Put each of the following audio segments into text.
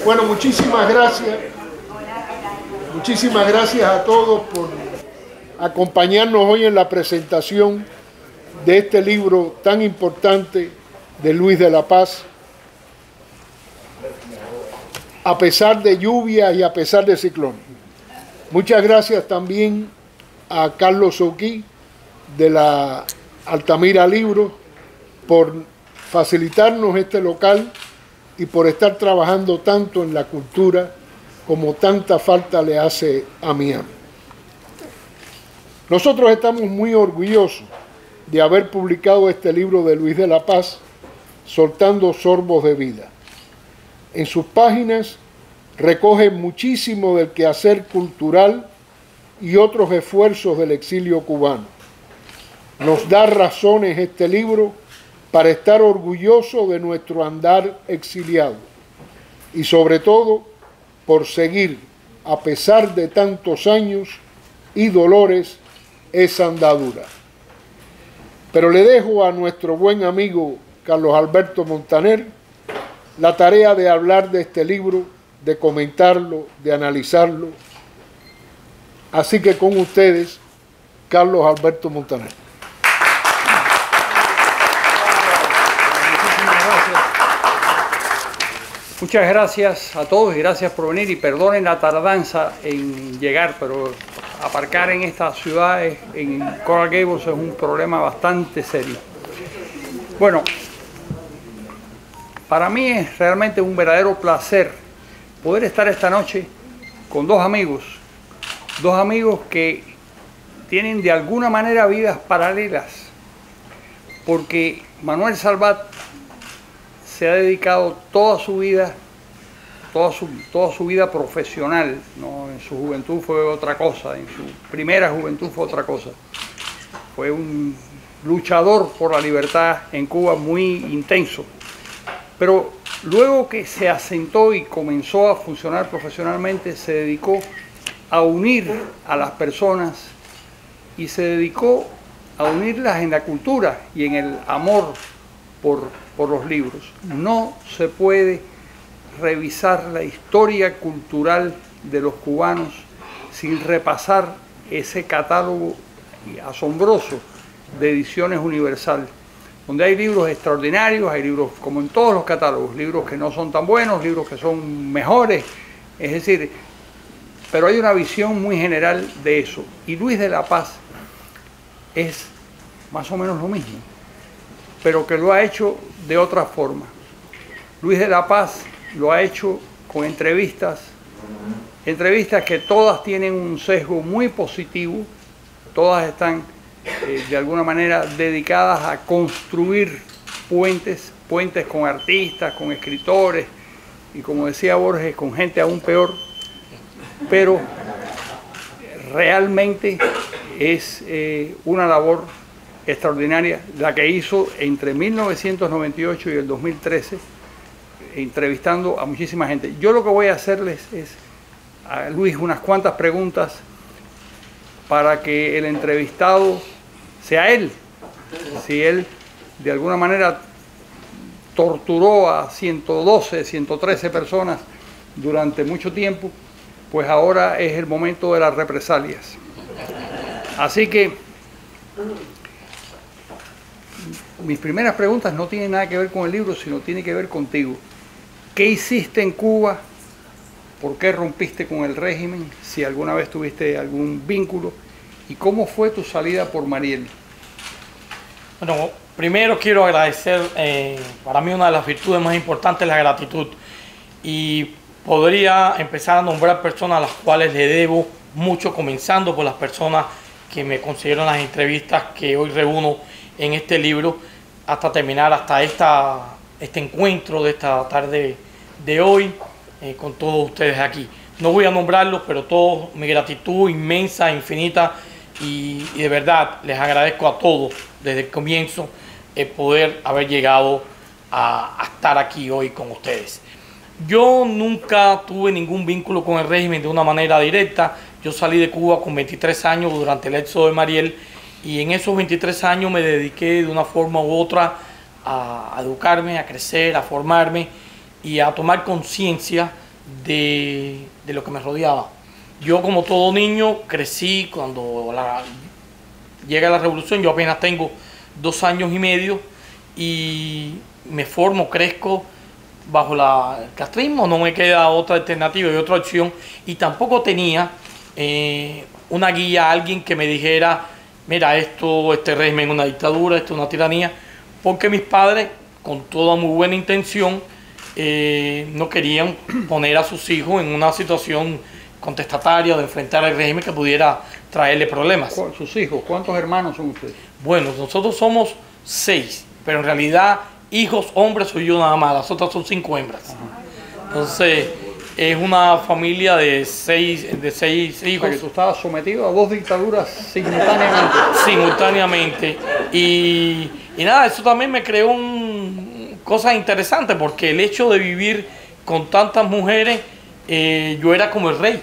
Bueno, muchísimas gracias. Muchísimas gracias a todos por acompañarnos hoy en la presentación de este libro tan importante de Luis de la Paz. A pesar de lluvia y a pesar de ciclón. Muchas gracias también a Carlos Souquí de la Altamira Libros por facilitarnos este local y por estar trabajando tanto en la cultura como tanta falta le hace a Miami. Nosotros estamos muy orgullosos de haber publicado este libro de Luis de la Paz, Soltando Sorbos de Vida. En sus páginas recoge muchísimo del quehacer cultural y otros esfuerzos del exilio cubano. Nos da razones este libro para estar orgulloso de nuestro andar exiliado y sobre todo por seguir, a pesar de tantos años y dolores, esa andadura. Pero le dejo a nuestro buen amigo Carlos Alberto Montaner la tarea de hablar de este libro, de comentarlo, de analizarlo. Así que con ustedes, Carlos Alberto Montaner. Muchas gracias a todos y gracias por venir y perdonen la tardanza en llegar, pero aparcar en estas ciudades, en Coral Gables, es un problema bastante serio. Bueno, para mí es realmente un verdadero placer poder estar esta noche con dos amigos que tienen de alguna manera vidas paralelas, porque Manuel Salvat se ha dedicado toda su vida, toda su vida profesional, ¿no? En su juventud fue otra cosa, en su primera juventud fue otra cosa. Fue un luchador por la libertad en Cuba muy intenso. Pero luego que se asentó y comenzó a funcionar profesionalmente, se dedicó a unir a las personas y se dedicó a unirlas en la cultura y en el amor por los libros. No se puede revisar la historia cultural de los cubanos sin repasar ese catálogo asombroso de Ediciones Universal, donde hay libros extraordinarios, hay libros como en todos los catálogos, libros que no son tan buenos, libros que son mejores, es decir, pero hay una visión muy general de eso. Y Luis de la Paz es más o menos lo mismo, pero que lo ha hecho de otra forma. Luis de la Paz lo ha hecho con entrevistas que todas tienen un sesgo muy positivo, todas están de alguna manera dedicadas a construir puentes con artistas, con escritores y, como decía Borges, con gente aún peor, pero realmente es una labor extraordinaria la que hizo entre 1998 y el 2013, entrevistando a muchísima gente. Yo lo que voy a hacerles es a Luis unas cuantas preguntas para que el entrevistado sea él. Si él de alguna manera torturó a 112, 113 personas durante mucho tiempo, pues ahora es el momento de las represalias. Así que mis primeras preguntas no tienen nada que ver con el libro, sino tiene que ver contigo. ¿Qué hiciste en Cuba? ¿Por qué rompiste con el régimen? Si alguna vez tuviste algún vínculo. ¿Y cómo fue tu salida por Mariel? Bueno, primero quiero agradecer, para mí una de las virtudes más importantes es la gratitud. Y podría empezar a nombrar personas a las cuales le debo mucho, comenzando por las personas que me concedieron las entrevistas que hoy reúno en este libro, hasta terminar hasta este encuentro de esta tarde de hoy con todos ustedes aquí. No voy a nombrarlos, pero todos, mi gratitud inmensa, infinita, y de verdad les agradezco a todos desde el comienzo el poder haber llegado a estar aquí hoy con ustedes. Yo nunca tuve ningún vínculo con el régimen de una manera directa. Yo salí de Cuba con 23 años durante el éxodo de Mariel, y en esos 23 años me dediqué de una forma u otra a educarme, a crecer, a formarme y a tomar conciencia de lo que me rodeaba. Yo, como todo niño, crecí cuando llega la revolución. Yo apenas tengo 2 años y medio y me formo, crezco bajo el castrismo. No me queda otra alternativa y otra opción, y tampoco tenía una guía, alguien que me dijera: mira, este régimen es una dictadura, esto es una tiranía, porque mis padres, con toda muy buena intención, no querían poner a sus hijos en una situación contestataria de enfrentar al régimen que pudiera traerle problemas. ¿Sus hijos? ¿Cuántos hermanos son ustedes? Bueno, nosotros somos 6, pero en realidad hijos hombres soy yo nada más, las otras son 5 hembras. Ajá. Entonces es una familia de 6 hijos. Porque tú estabas sometido a 2 dictaduras simultáneamente. Simultáneamente. Y nada, eso también me creó cosas interesantes, porque el hecho de vivir con tantas mujeres, yo era como el rey.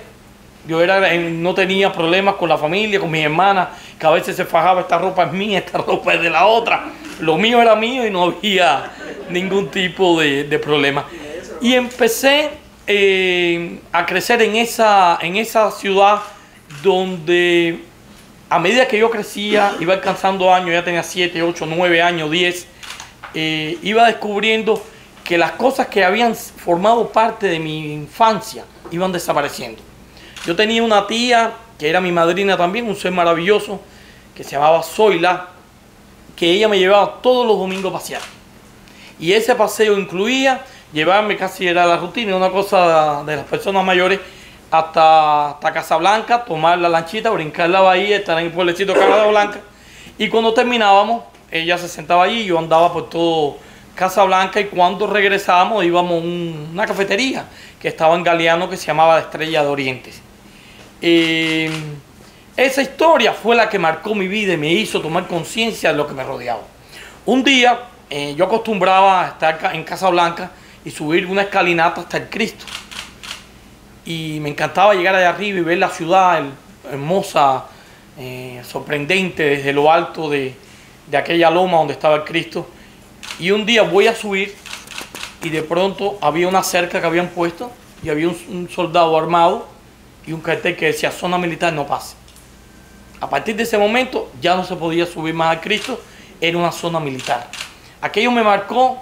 No tenía problemas con la familia, con mis hermanas, que a veces se fajaba: esta ropa es mía, esta ropa es de la otra. Lo mío era mío y no había ningún tipo de problema. Y empecé a crecer en esa ciudad donde, a medida que yo crecía, iba alcanzando años, ya tenía 7, 8, 9 años, 10, iba descubriendo que las cosas que habían formado parte de mi infancia iban desapareciendo. Yo tenía una tía que era mi madrina también, un ser maravilloso, que se llamaba Zoila, que ella me llevaba todos los domingos a pasear. Y ese paseo incluía llevarme, casi era la rutina, una cosa de las personas mayores, hasta Casablanca, tomar la lanchita, brincar la bahía, estar en el pueblecito de Casablanca. Y cuando terminábamos, ella se sentaba allí, yo andaba por todo Casablanca, y cuando regresábamos íbamos a una cafetería que estaba en Galeano, que se llamaba La Estrella de Oriente. Esa historia fue la que marcó mi vida y me hizo tomar conciencia de lo que me rodeaba. Un día yo acostumbraba a estar en Casablanca y subir una escalinata hasta el Cristo. Y me encantaba llegar allá arriba y ver la ciudad hermosa, sorprendente, desde lo alto de aquella loma donde estaba el Cristo. Y un día voy a subir y de pronto había una cerca que habían puesto y había un soldado armado y un cartel que decía: zona militar, no pase. A partir de ese momento ya no se podía subir más al Cristo, era una zona militar. Aquello me marcó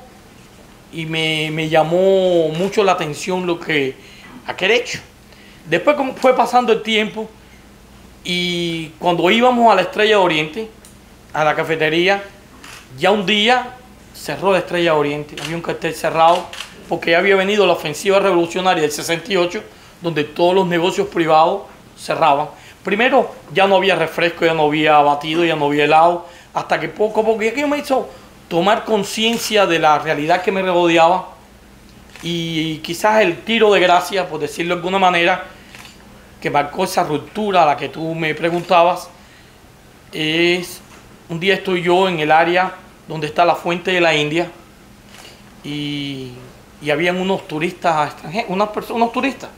y me llamó mucho la atención aquel hecho. Después, como fue pasando el tiempo, y cuando íbamos a la Estrella de Oriente, a la cafetería, ya un día cerró la Estrella de Oriente, había un cartel cerrado, porque ya había venido la ofensiva revolucionaria del 68, donde todos los negocios privados cerraban. Primero, ya no había refresco, ya no había batido, ya no había helado, hasta que poco a poco, y aquello me hizo tomar conciencia de la realidad que me rodeaba. Y quizás el tiro de gracia, por decirlo de alguna manera, que marcó esa ruptura a la que tú me preguntabas, es: un día estoy yo en el área donde está la fuente de la India, y habían unos turistas extranjeros, unos turistas,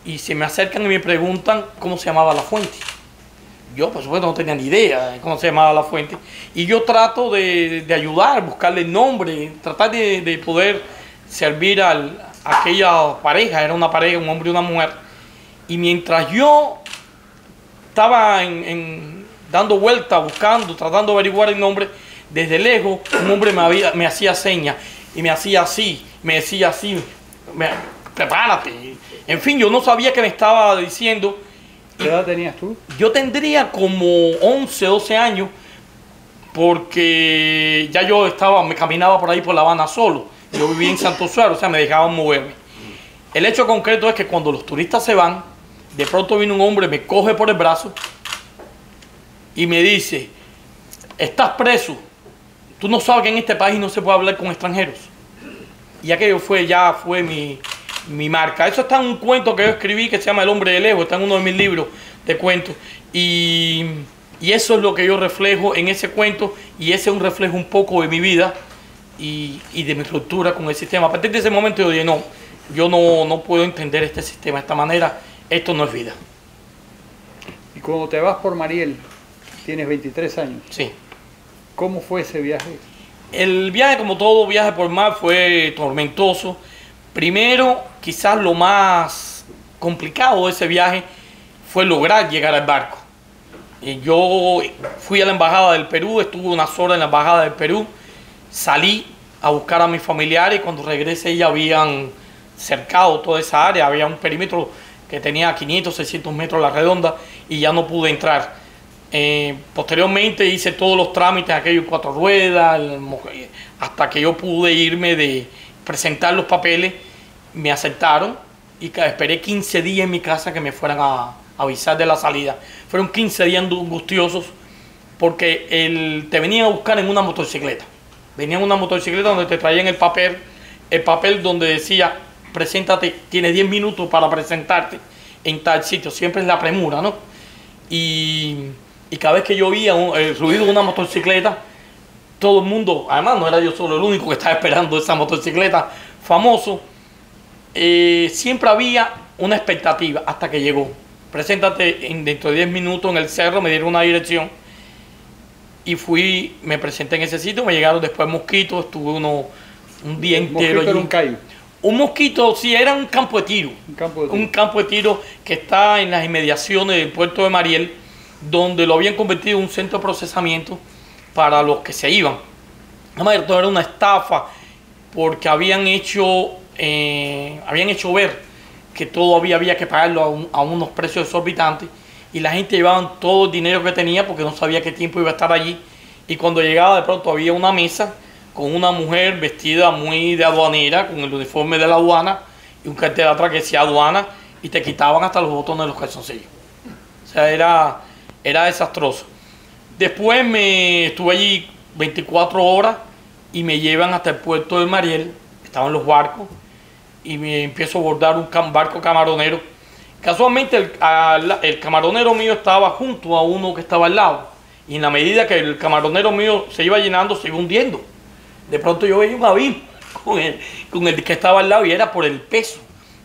y se me acercan y me preguntan cómo se llamaba la fuente. Yo, por supuesto, no tenía ni idea de cómo se llamaba la fuente, y yo trato de ayudar, buscarle el nombre, tratar de poder servir a aquella pareja. Era una pareja, un hombre y una mujer, y mientras yo estaba dando vueltas, buscando, tratando de averiguar el nombre, desde lejos un hombre me hacía señas y me hacía así, me decía así: prepárate. En fin, yo no sabía qué me estaba diciendo. ¿Qué edad tenías tú? Yo tendría como 11, 12 años, porque ya yo me caminaba por ahí por La Habana solo. Yo vivía en Santo Suárez, o sea, me dejaban moverme. El hecho concreto es que cuando los turistas se van, de pronto viene un hombre, me coge por el brazo y me dice: estás preso, tú no sabes que en este país no se puede hablar con extranjeros. Y aquello fue mi marca. Eso está en un cuento que yo escribí que se llama El hombre de lejos, está en uno de mis libros de cuentos. Y eso es lo que yo reflejo en ese cuento, y ese es un reflejo un poco de mi vida y de mi ruptura con el sistema. A partir de ese momento yo dije: no, yo no puedo entender este sistema de esta manera, esto no es vida. Y cuando te vas por Mariel, tienes 23 años. Sí. ¿Cómo fue ese viaje? El viaje, como todo viaje por mar, fue tormentoso, Primero, quizás lo más complicado de ese viaje fue lograr llegar al barco. Yo fui a la Embajada del Perú, estuve unas horas en la Embajada del Perú, salí a buscar a mis familiares y cuando regresé ya habían cercado toda esa área, había un perímetro que tenía 500, 600 metros a la redonda y ya no pude entrar. Posteriormente hice todos los trámites, aquellos 4 ruedas, hasta que yo pude irme de presentar los papeles, me aceptaron y esperé 15 días en mi casa que me fueran a avisar de la salida. Fueron 15 días angustiosos porque te venían a buscar en una motocicleta. Venían en una motocicleta donde te traían el papel donde decía, preséntate, tienes 10 minutos para presentarte en tal sitio. Siempre es la premura, ¿no? Y cada vez que yo oía el ruido de una motocicleta, todo el mundo, además no era yo solo el único que estaba esperando esa motocicleta famoso, siempre había una expectativa hasta que llegó. Preséntate dentro de 10 minutos en el cerro, me dieron una dirección y fui, me presenté en ese sitio, me llegaron después mosquitos, estuve un día entero allí. Era un callo. Un mosquito, sí, era un campo de tiro. Un campo de tiro que está en las inmediaciones del puerto de Mariel, donde lo habían convertido en un centro de procesamiento para los que se iban. Además, esto era una estafa porque habían hecho ver que todavía había que pagarlo a unos precios exorbitantes y la gente llevaba todo el dinero que tenía porque no sabía qué tiempo iba a estar allí. Y cuando llegaba de pronto había una mesa con una mujer vestida muy de aduanera, con el uniforme de la aduana y un cartel atrás que decía aduana y te quitaban hasta los botones de los calzoncillos. O sea, era desastroso. Después estuve allí 24 horas y me llevan hasta el puerto de Mariel, estaban los barcos y me empiezo a abordar un barco camaronero. Casualmente el camaronero mío estaba junto a uno que estaba al lado y en la medida que el camaronero mío se iba llenando se iba hundiendo. De pronto yo veía un abismo con el que estaba al lado y era por el peso.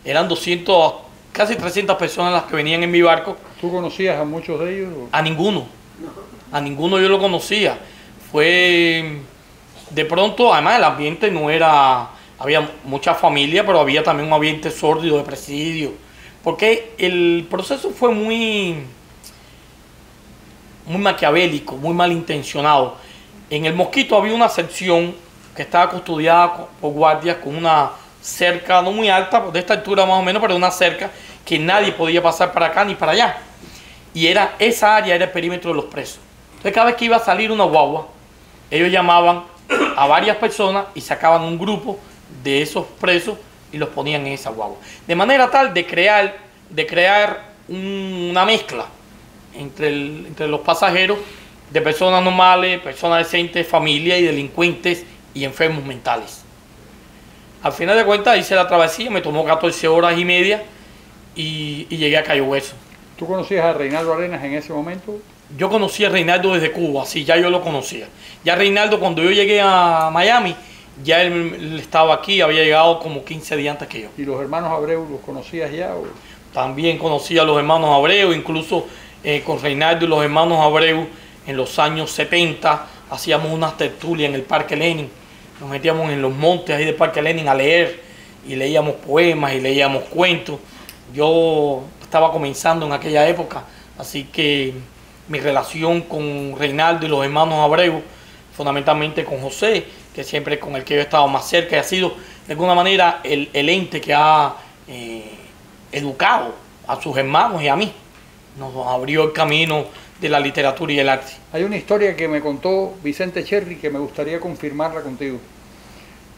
Eran 200, casi 300 personas las que venían en mi barco. ¿Tú conocías a muchos de ellos? A ninguno. A ninguno yo lo conocía. Fue de pronto, además el ambiente no era, había mucha familia, pero había también un ambiente sórdido de presidio. Porque el proceso fue muy maquiavélico, muy malintencionado. En el Mosquito había una sección que estaba custodiada por guardias con una cerca, no muy alta, de esta altura más o menos, pero una cerca que nadie podía pasar para acá ni para allá. Y esa área era el perímetro de los presos. Entonces cada vez que iba a salir una guagua, ellos llamaban a varias personas y sacaban un grupo de esos presos y los ponían en esa guagua. De manera tal de crear una mezcla entre los pasajeros de personas normales, personas decentes, familia y delincuentes y enfermos mentales. Al final de cuentas hice la travesía, me tomó 14 horas y media y llegué a Cayo Hueso. ¿Tú conocías a Reinaldo Arenas en ese momento? Yo conocí a Reinaldo desde Cuba, sí, ya yo lo conocía. Ya Reinaldo, cuando yo llegué a Miami, ya él estaba aquí, había llegado como 15 días antes que yo. ¿Y los hermanos Abreu los conocías ya? ¿O? También conocí a los hermanos Abreu, incluso con Reinaldo y los hermanos Abreu en los años 70 hacíamos unas tertulias en el Parque Lenin. Nos metíamos en los montes ahí del Parque Lenin a leer y leíamos poemas y leíamos cuentos. Yo estaba comenzando en aquella época, así que mi relación con Reinaldo y los hermanos Abreu, fundamentalmente con José, que siempre con el que yo he estado más cerca y ha sido de alguna manera el ente que ha educado a sus hermanos y a mí. Nos abrió el camino de la literatura y el arte. Hay una historia que me contó Vicente Cherry que me gustaría confirmarla contigo.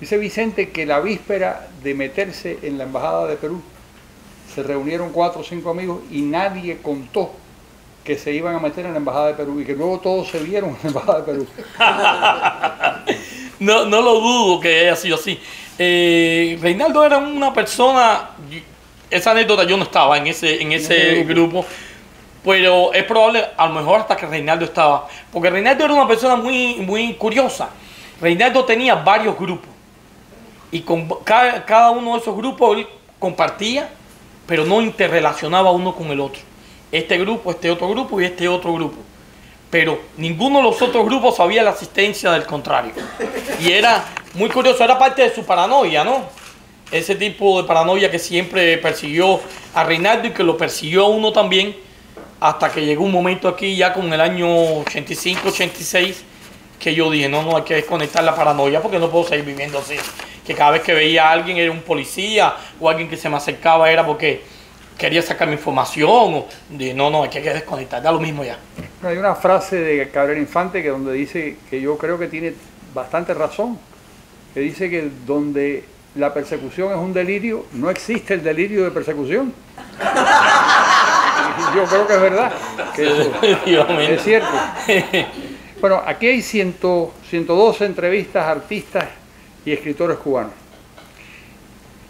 Dice Vicente que la víspera de meterse en la Embajada de Perú se reunieron 4 o 5 amigos y nadie contó que se iban a meter en la Embajada de Perú y que luego todos se vieron en la Embajada de Perú. No lo dudo que haya sido así. Reinaldo era una persona, esa anécdota yo no estaba en ese grupo, pero es probable, a lo mejor hasta que Reinaldo estaba, porque Reinaldo era una persona muy curiosa. Reinaldo tenía varios grupos y con cada uno de esos grupos él compartía, pero no interrelacionaba uno con el otro. Este grupo, este otro grupo y este otro grupo. Pero ninguno de los otros grupos sabía la existencia del contrario. Y era muy curioso, era parte de su paranoia, ¿no? ese tipo de paranoia que siempre persiguió a Reinaldo y que lo persiguió a uno también, hasta que llegó un momento aquí ya con el año 85, 86, que yo dije, no, hay que desconectar la paranoia porque no puedo seguir viviendo así. Que cada vez que veía a alguien era un policía o alguien que se me acercaba era porque quería sacar mi información. O dije, no, hay que desconectar, da lo mismo ya. Hay una frase de Cabrera Infante que donde dice, que yo creo que tiene bastante razón, que dice que donde la persecución es un delirio, no existe el delirio de persecución. Yo creo que es verdad, que es cierto. Bueno, aquí hay 112 entrevistas a artistas y escritores cubanos.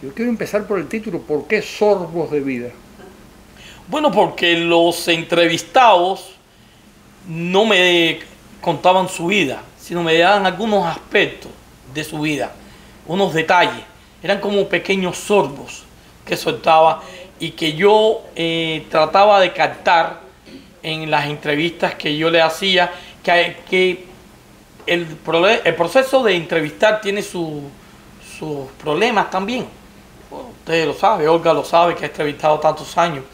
Yo quiero empezar por el título, ¿por qué Sorbos de Vida? Bueno, porque los entrevistados no me contaban su vida, sino me daban algunos aspectos de su vida, unos detalles. Eran como pequeños sorbos que soltaba y que yo trataba de captar en las entrevistas que yo le hacía, que el proceso de entrevistar tiene sus problemas también. Ustedes lo saben, Olga lo sabe, que ha entrevistado tantos años.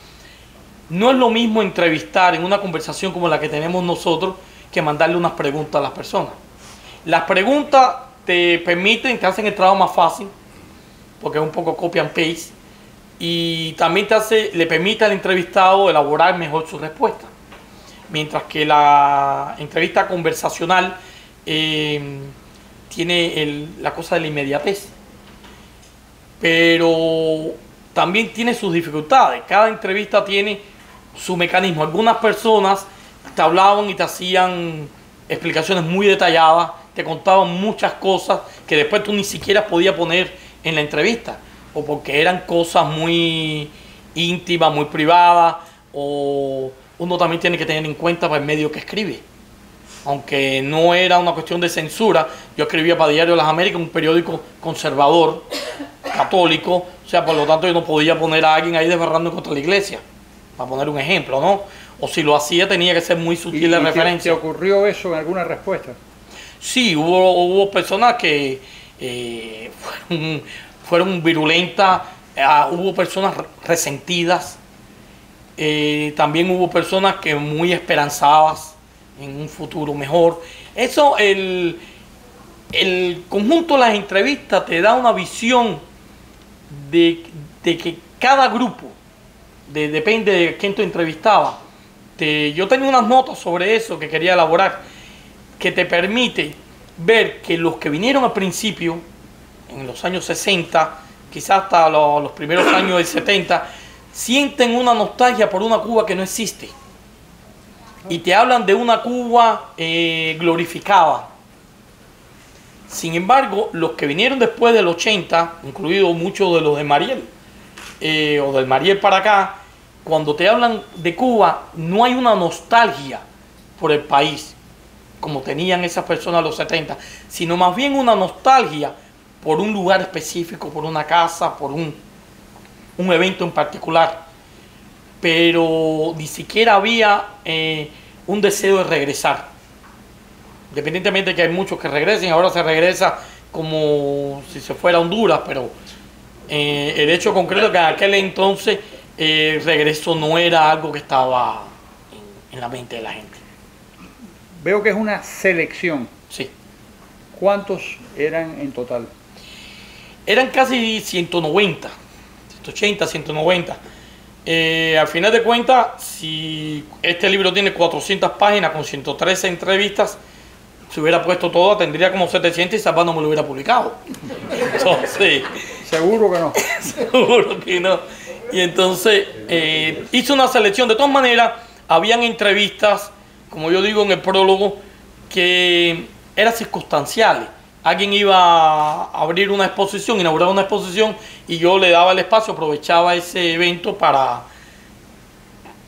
No es lo mismo entrevistar en una conversación como la que tenemos nosotros que mandarle unas preguntas a las personas. Las preguntas te permiten, te hacen el trabajo más fácil, porque es un poco copy and paste, y también le permite al entrevistado elaborar mejor su respuesta. Mientras que la entrevista conversacional tiene la cosa de la inmediatez. Pero también tiene sus dificultades. Cada entrevista tiene su mecanismo. Algunas personas te hablaban y te hacían explicaciones muy detalladas, te contaban muchas cosas que después tú ni siquiera podías poner en la entrevista, o porque eran cosas muy íntimas, muy privadas, o uno también tiene que tener en cuenta para el medio que escribe. Aunque no era una cuestión de censura, yo escribía para Diario de las Américas, un periódico conservador, católico, o sea, por lo tanto yo no podía poner a alguien ahí desbarrando contra la iglesia, para poner un ejemplo, ¿no? O si lo hacía tenía que ser muy sutil la referencia. ¿Te ocurrió eso en alguna respuesta? Sí, hubo personas que fueron virulentas, hubo personas resentidas, también hubo personas que muy esperanzadas en un futuro mejor. Eso, el conjunto de las entrevistas te da una visión de que cada grupo, depende de quién tú entrevistabas. Yo tenía unas notas sobre eso que quería elaborar, que te permite ver que los que vinieron al principio, en los años 60, quizás hasta los primeros años del 70, sienten una nostalgia por una Cuba que no existe. Y te hablan de una Cuba glorificada. Sin embargo, los que vinieron después del 80, incluidos muchos de los de Mariel, o del Mariel para acá, cuando te hablan de Cuba, no hay una nostalgia por el país, como tenían esas personas en los 70, sino más bien una nostalgia por un lugar específico, por una casa, por un evento en particular. Pero ni siquiera había un deseo de regresar. Independientemente de que hay muchos que regresen, ahora se regresa como si se fuera a Honduras, pero el hecho concreto es que en aquel entonces el regreso no era algo que estaba en la mente de la gente. Veo que es una selección. Sí. ¿Cuántos eran en total? Eran casi 190, 180, 190. Al final de cuentas, si este libro tiene 400 páginas con 113 entrevistas, si hubiera puesto todo, tendría como 700 y Zapata no me lo hubiera publicado. Entonces, seguro que no. Seguro que no. Y entonces hice una selección. De todas maneras, habían entrevistas, como yo digo en el prólogo, que eran circunstanciales. Alguien iba a abrir una exposición, inaugurar una exposición, y yo le daba el espacio, aprovechaba ese evento para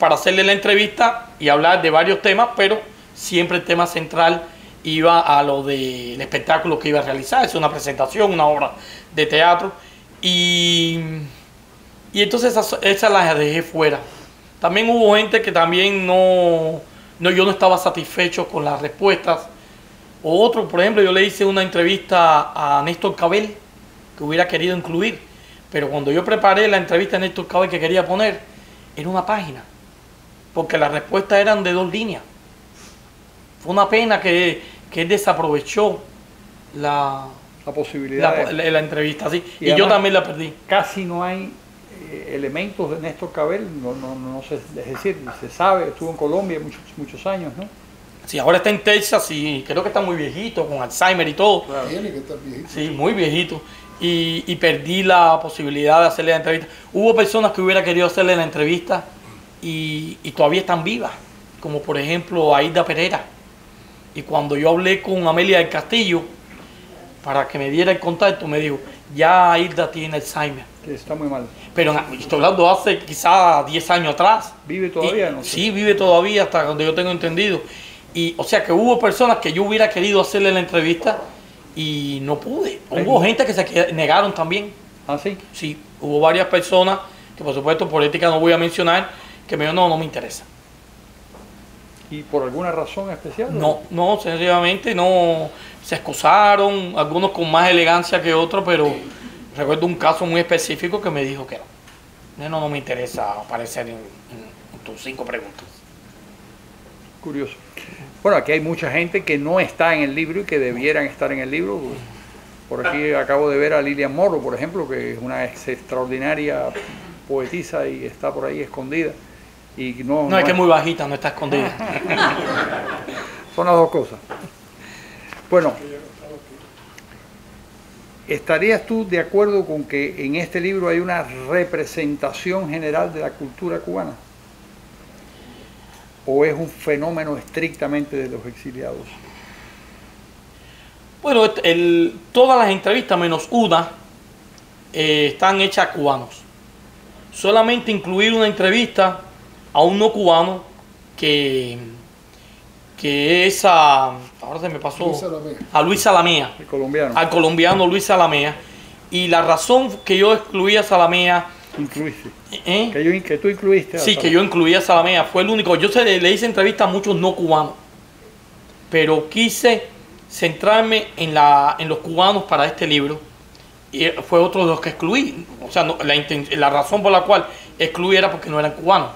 hacerle la entrevista y hablar de varios temas, pero siempre el tema central iba a lo del espectáculo que iba a realizar. Es una presentación, una obra de teatro, y entonces esas las dejé fuera. También hubo gente que también yo no estaba satisfecho con las respuestas. O otro, por ejemplo, yo le hice una entrevista a Néstor Cabel, que hubiera querido incluir, Pero cuando yo preparé la entrevista a Néstor Cabo que quería poner, era una página, porque las respuestas eran de 2 líneas. Fue una pena que él desaprovechó la posibilidad la entrevista, sí. Y además, yo también la perdí. Casi no hay elementos de Néstor Cabel, no sé, es decir, se sabe, estuvo en Colombia muchos años, ¿no? Sí, ahora está en Texas y creo que está muy viejito, con Alzheimer y todo. Claro. Tiene que estar viejito. Sí, muy viejito. Y perdí la posibilidad de hacerle la entrevista. Hubo personas que hubiera querido hacerle la entrevista y todavía están vivas, como por ejemplo Aida Pereira. Y cuando yo hablé con Amelia del Castillo para que me diera el contacto, me dijo, ya Aida tiene Alzheimer. Que está muy mal. Pero estoy hablando hace quizás 10 años atrás. ¿Vive todavía? No sé. Sí, vive todavía, hasta donde yo tengo entendido. Y, o sea que hubo personas que yo hubiera querido hacerle la entrevista y no pude. Hubo gente que se negaron también. ¿Ah, sí? Sí, hubo varias personas que por supuesto por ética no voy a mencionar, que me dijeron, no me interesa. ¿Y por alguna razón especial? No, sencillamente no, se excusaron, algunos con más elegancia que otros, pero recuerdo un caso muy específico que me dijo que no me interesa aparecer en tus 5 preguntas. Curioso. Bueno, aquí hay mucha gente que no está en el libro y que debieran estar en el libro. Por aquí acabo de ver a Lilian Morrow, por ejemplo, que es una extraordinaria poetisa y está por ahí escondida. Y no es que es muy bajita, no está escondida. Son las dos cosas. Bueno, ¿estarías tú de acuerdo con que en este libro hay una representación general de la cultura cubana? ¿O es un fenómeno estrictamente de los exiliados? Bueno, todas las entrevistas, menos una, están hechas a cubanos. Solamente incluir una entrevista a un no cubano que es ahora se me pasó, a Luis Salamea. El colombiano. Al colombiano Luis Salamea. Y la razón que yo excluí a Salamea... Incluiste. Que tú incluiste. Sí, que yo incluí a Salamea. Fue el único. Yo le hice entrevista a muchos no cubanos. Pero quise centrarme en los cubanos para este libro. Y fue otro de los que excluí. O sea, la razón por la cual excluí era porque no eran cubanos.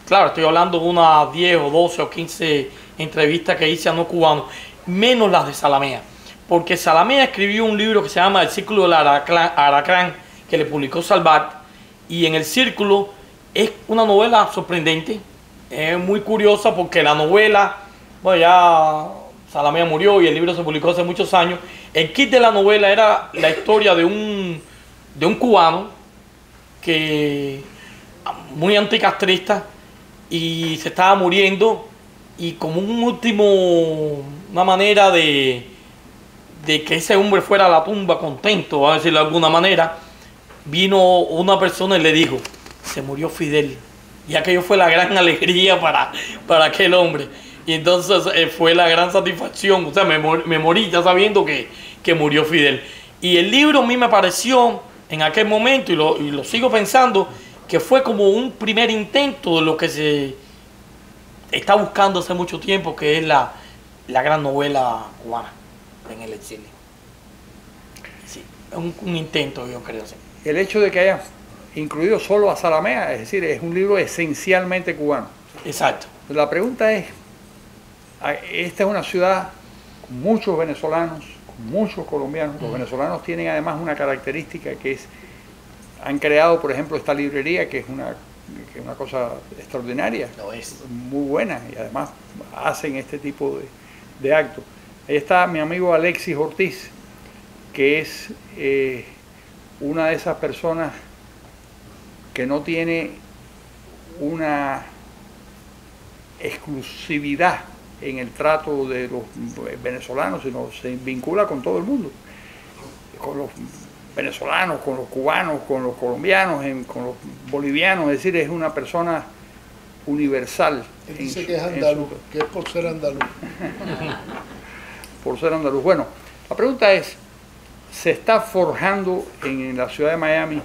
Claro, estoy hablando de unas 10 o 12 o 15 entrevistas que hice a no cubanos. Menos las de Salamea. Porque Salamea escribió un libro que se llama El Círculo del Aracrán, que le publicó Salvat. Y en El Círculo es una novela sorprendente, es muy curiosa porque la novela, bueno, ya Salamea murió y el libro se publicó hace muchos años. El kit de la novela era la historia de un cubano que muy anticastrista y se estaba muriendo y como una manera de que ese hombre fuera a la tumba contento, vamos a decirlo de alguna manera, vino una persona y le dijo, se murió Fidel. Y aquello fue la gran alegría para aquel hombre. Y entonces fue la gran satisfacción. O sea, me morí ya sabiendo que murió Fidel. Y el libro a mí me pareció en aquel momento, y lo sigo pensando, que fue como un primer intento de lo que se está buscando hace mucho tiempo, que es la gran novela cubana en el exilio. Sí, un intento, yo creo. Sí. El hecho de que hayan incluido solo a Salamea, es decir, es un libro esencialmente cubano. Exacto. La pregunta es, esta es una ciudad con muchos venezolanos, con muchos colombianos. Los venezolanos tienen además una característica que es, han creado, por ejemplo, esta librería que es una cosa extraordinaria. Lo es. Muy buena, y además hacen este tipo de actos. Ahí está mi amigo Alexis Ortiz, que es una de esas personas que no tiene una exclusividad en el trato de los venezolanos, sino se vincula con todo el mundo, con los venezolanos, con los cubanos, con los colombianos, con los bolivianos. Es decir, es una persona universal. Él dice que es andaluz, que es por ser andaluz. Por ser andaluz. Bueno, la pregunta es, ¿se está forjando en la ciudad de Miami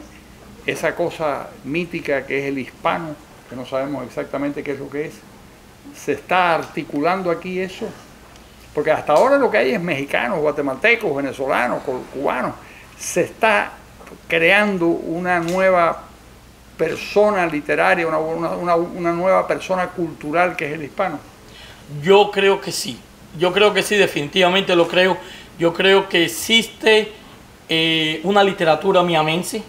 esa cosa mítica que es el hispano, que no sabemos exactamente qué es lo que es? ¿Se está articulando aquí eso? Porque hasta ahora lo que hay es mexicanos, guatemaltecos, venezolanos, cubanos. Se está creando una nueva persona literaria, una nueva persona cultural que es el hispano? Yo creo que sí. Yo creo que sí, definitivamente lo creo. Yo creo que existe una literatura miamense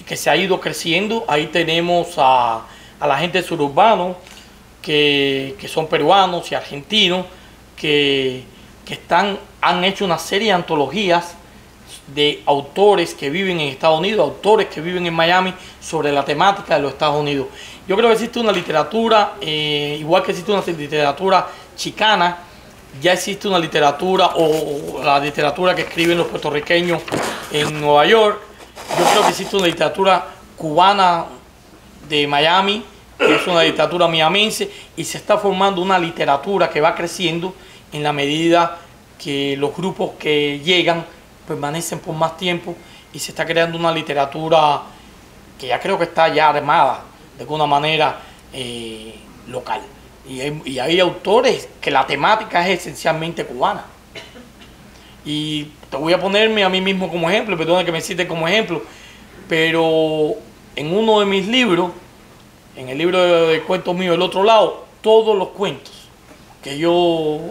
que se ha ido creciendo. Ahí tenemos a la gente suburbana que son peruanos y argentinos que han hecho una serie de antologías de autores que viven en Estados Unidos, autores que viven en Miami, sobre la temática de los Estados Unidos. Yo creo que existe una literatura, igual que existe una literatura chicana, ya existe una literatura, o la literatura que escriben los puertorriqueños en Nueva York. Yo creo que existe una literatura cubana de Miami, que es una literatura miamense, y se está formando una literatura que va creciendo en la medida que los grupos que llegan permanecen por más tiempo, y se está creando una literatura que ya creo que está ya armada de alguna manera local. Y hay autores que la temática es esencialmente cubana. Y te voy a ponerme a mí mismo como ejemplo, perdona que me cites como ejemplo, pero en uno de mis libros, en el libro de cuentos míos del otro lado, todos los cuentos que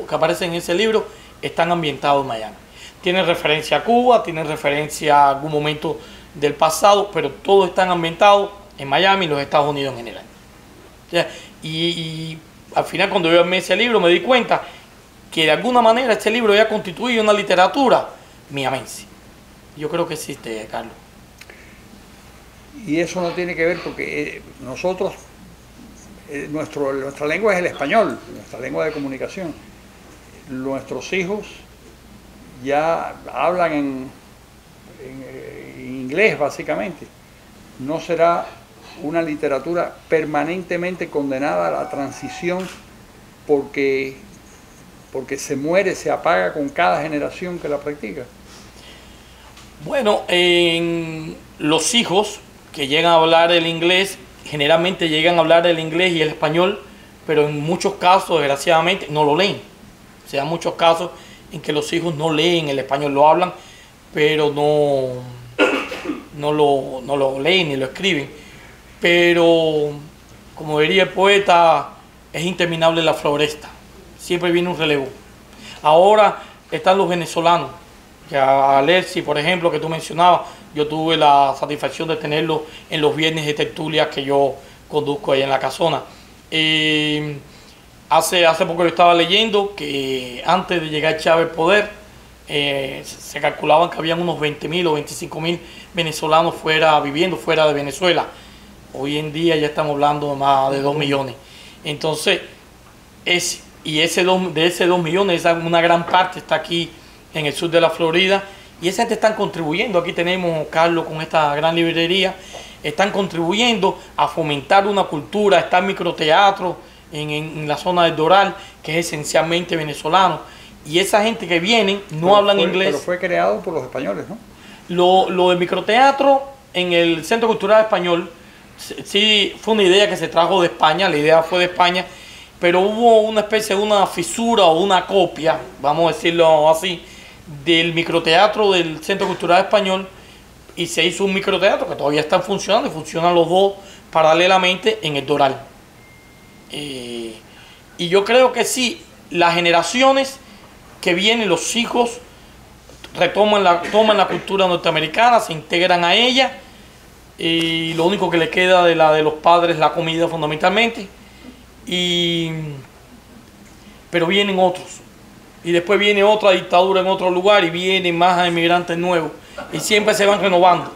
aparecen en ese libro están ambientados en Miami. Tienen referencia a Cuba, tienen referencia a algún momento del pasado, pero todos están ambientados en Miami y los Estados Unidos en general. Y al final, cuando yo armé ese libro, me di cuenta que de alguna manera este libro ya constituye una literatura miamense. Yo creo que existe, Carlos. Y eso no tiene que ver porque nosotros, nuestra lengua es el español, nuestra lengua de comunicación. Nuestros hijos ya hablan en inglés, básicamente. ¿No será una literatura permanentemente condenada a la transición porque se muere, se apaga con cada generación que la practica? Bueno, en los hijos que llegan a hablar el inglés, generalmente llegan a hablar el inglés y el español, pero en muchos casos, desgraciadamente, no lo leen. O sea, muchos casos en que los hijos no leen el español, lo hablan, pero no lo leen ni lo escriben. Pero, como diría el poeta, es interminable la floresta. Siempre viene un relevo. Ahora están los venezolanos. Ya Alexis, por ejemplo, que tú mencionabas, yo tuve la satisfacción de tenerlo en los viernes de tertulia que yo conduzco ahí en la casona. Hace poco yo estaba leyendo que antes de llegar Chávez al poder, se calculaban que habían unos 20.000 o 25.000 venezolanos viviendo fuera de Venezuela. Hoy en día ya estamos hablando de más de 2 millones. Entonces, de ese 2 millones, una gran parte está aquí en el sur de la Florida, y esa gente están contribuyendo. Aquí tenemos, Carlos, con esta gran librería, están contribuyendo a fomentar una cultura. Está el microteatro en la zona del Doral, que es esencialmente venezolano, y esa gente que viene no hablan inglés. Pero fue creado por los españoles, ¿no? Lo del microteatro en el Centro Cultural Español, sí, fue una idea que se trajo de España, la idea fue de España, pero hubo una especie de una fisura o una copia, vamos a decirlo así, del microteatro del Centro Cultural Español, y se hizo un microteatro que todavía está funcionando, y funcionan los dos paralelamente en el Doral. Y yo creo que sí, las generaciones que vienen, los hijos, toman la cultura norteamericana, se integran a ella, y lo único que le queda de los padres es la comida fundamentalmente, pero vienen otros, y después viene otra dictadura en otro lugar, y vienen más inmigrantes nuevos, y siempre se van renovando.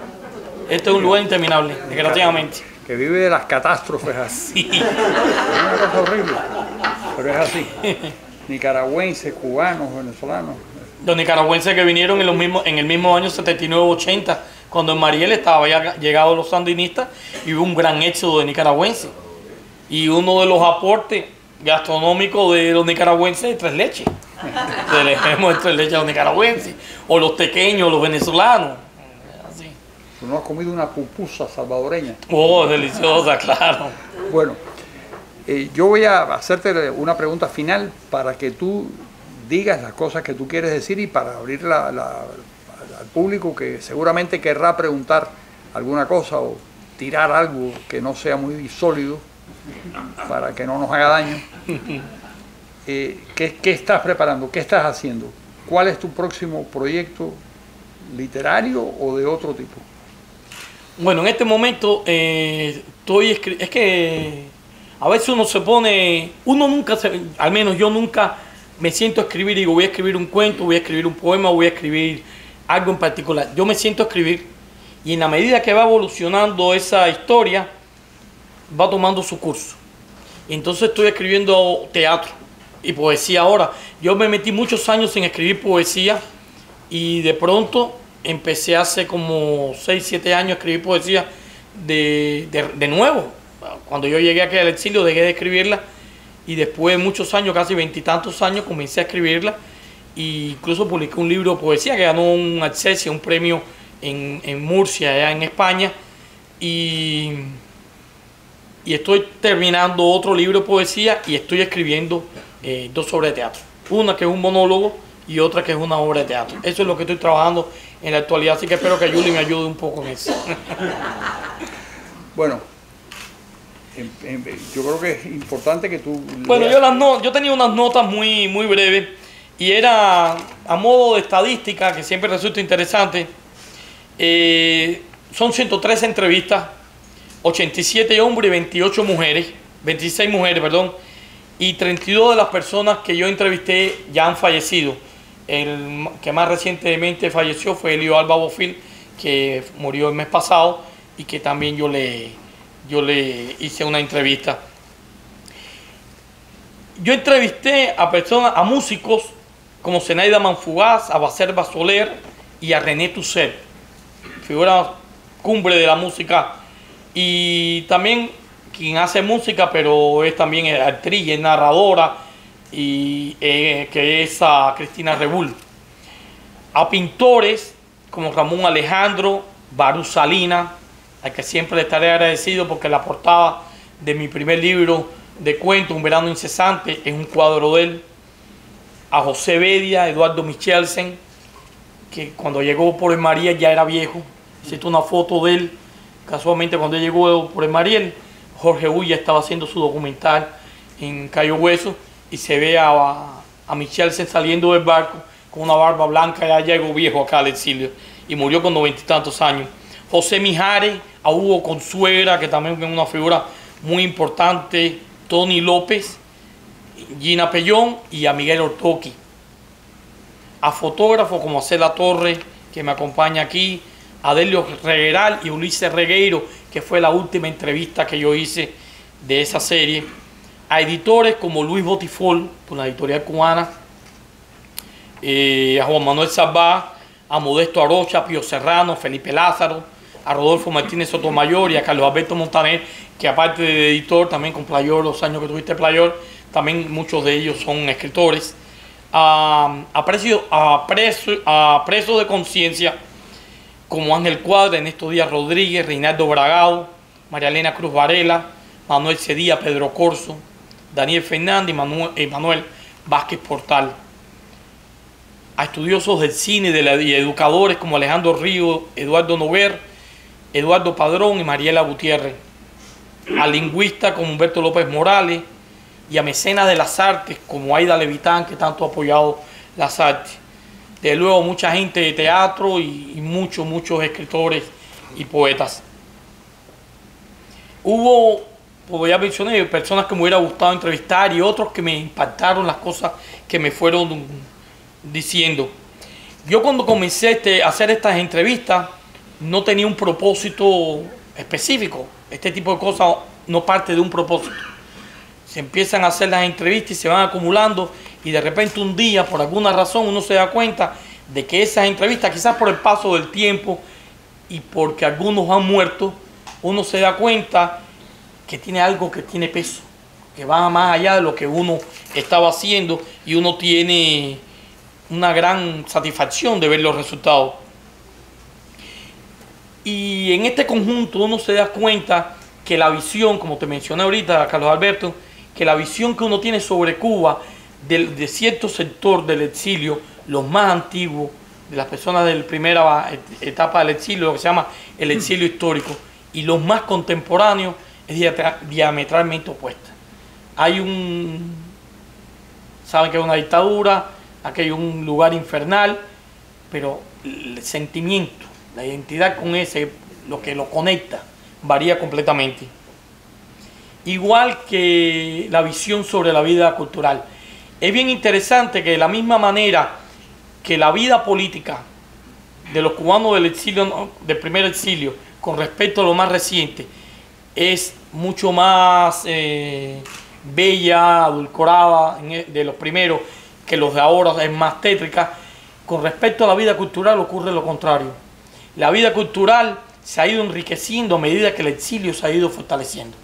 Este es un lugar interminable, desgraciadamente. Que vive de las catástrofes así. Sí. Es una cosa horrible, pero es así. Nicaragüenses, cubanos, venezolanos. Los nicaragüenses que vinieron en el mismo año 79-80, cuando en Mariel estaba ya llegados los sandinistas, y hubo un gran éxodo de nicaragüenses. Y uno de los aportes gastronómicos de los nicaragüenses es Tres Leches. Tenemos Tres Leches a los nicaragüenses, o los tequeños, los venezolanos. Así. ¿Tú no has comido una pupusa salvadoreña? Oh, deliciosa, claro. Bueno, yo voy a hacerte una pregunta final para que tú digas las cosas que tú quieres decir y para abrir la al público que seguramente querrá preguntar alguna cosa o tirar algo que no sea muy sólido para que no nos haga daño. ¿Qué estás preparando? ¿Qué estás haciendo? ¿Cuál es tu próximo proyecto literario o de otro tipo? Bueno, en este momento estoy escribiendo. Es que a veces uno se pone, al menos yo nunca me siento a escribir y digo voy a escribir un cuento, voy a escribir un poema, voy a escribir algo en particular. Yo me siento a escribir y en la medida que va evolucionando esa historia, va tomando su curso. Y entonces estoy escribiendo teatro y poesía ahora. Yo me metí muchos años en escribir poesía y de pronto empecé hace como 6, 7 años a escribir poesía de nuevo. Cuando yo llegué aquí al exilio dejé de escribirla y después de muchos años, casi 20 y tantos años, comencé a escribirla e incluso publiqué un libro de poesía que ganó un Accessia, un premio en Murcia, allá en España, y estoy terminando otro libro de poesía y estoy escribiendo 2 obras de teatro. Una que es un monólogo y otra que es una obra de teatro. Eso es lo que estoy trabajando en la actualidad, así que espero que Yuli me ayude un poco en eso. Bueno, yo creo que es importante que tú... Bueno, yo tenía unas notas muy breves y era a modo de estadística, que siempre resulta interesante. Son 113 entrevistas, 87 hombres y 28 mujeres, 26 mujeres, perdón, y 32 de las personas que yo entrevisté ya han fallecido. El que más recientemente falleció fue Elio Alba Bofil, que murió el mes pasado y que también yo le hice una entrevista. Yo entrevisté a personas, a músicos como Zenaida Manfugaz, a Baserba Soler y a René Toussaint, figura cumbre de la música, y también quien hace música, pero es también actriz y es narradora, y que es a Cristina Rebull. A pintores como Ramón Alejandro, Barú Salinas, al que siempre le estaré agradecido porque la portada de mi primer libro de cuentos, Un verano incesante, es un cuadro de él. A José Bedia, Eduardo Michelsen, que cuando llegó por el Mariel ya era viejo. Existe una foto de él, casualmente cuando él llegó por el Mariel, Jorge Ulla estaba haciendo su documental en Cayo Hueso y se ve a Michelsen saliendo del barco con una barba blanca. Ya llegó viejo acá al exilio y murió con 90 y tantos años. José Mijares, a Hugo Consuegra, que también es una figura muy importante, Tony López, Gina Pellón y a Miguel Ortoqui. A fotógrafos como Cela Torres, que me acompaña aquí, a Delio Regueral y Ulises Regueiro, que fue la última entrevista que yo hice de esa serie. A editores como Luis Botifol, por la editorial cubana, a Juan Manuel Sabá, a Modesto Arocha, a Pío Serrano, Felipe Lázaro, a Rodolfo Martínez Sotomayor y a Carlos Alberto Montaner, que aparte de editor, también con Playor, los años que tuviste Playor, también muchos de ellos son escritores. A presos de conciencia como Ángel Cuadra, Ernesto Díaz Rodríguez, Reinaldo Bragado, María Elena Cruz Varela, Manuel Cedía, Pedro Corso, Daniel Fernández y Manuel Vázquez Portal. A estudiosos del cine y educadores como Alejandro Río, Eduardo Noguer, Eduardo Padrón y Mariela Gutiérrez. A lingüistas como Humberto López Morales y a mecenas de las artes como Aida Levitán, que tanto ha apoyado las artes. De luego mucha gente de teatro y muchos escritores y poetas. Hubo, como ya mencioné, personas que me hubiera gustado entrevistar y otros que me impactaron las cosas que me fueron diciendo. Yo cuando comencé a hacer estas entrevistas no tenía un propósito específico. Este tipo de cosas no parte de un propósito. Se empiezan a hacer las entrevistas y se van acumulando y de repente un día, por alguna razón, uno se da cuenta de que esas entrevistas, quizás por el paso del tiempo y porque algunos han muerto, uno se da cuenta que tiene algo que tiene peso, que va más allá de lo que uno estaba haciendo y uno tiene una gran satisfacción de ver los resultados. Y en este conjunto uno se da cuenta que la visión, como te mencioné ahorita, Carlos Alberto, que la visión que uno tiene sobre Cuba, de cierto sector del exilio, los más antiguos de las personas de la primera etapa del exilio, lo que se llama el exilio histórico, y los más contemporáneos es diametralmente opuesta. Saben que es una dictadura, aquí hay un lugar infernal, pero el sentimiento, la identidad con ese, lo que lo conecta, varía completamente. Igual que la visión sobre la vida cultural. Es bien interesante que de la misma manera que la vida política de los cubanos del exilio, del primer exilio, con respecto a lo más reciente, es mucho más bella, adulcorada de los primeros, que los de ahora es más tétrica. Con respecto a la vida cultural ocurre lo contrario. La vida cultural se ha ido enriqueciendo a medida que el exilio se ha ido fortaleciendo.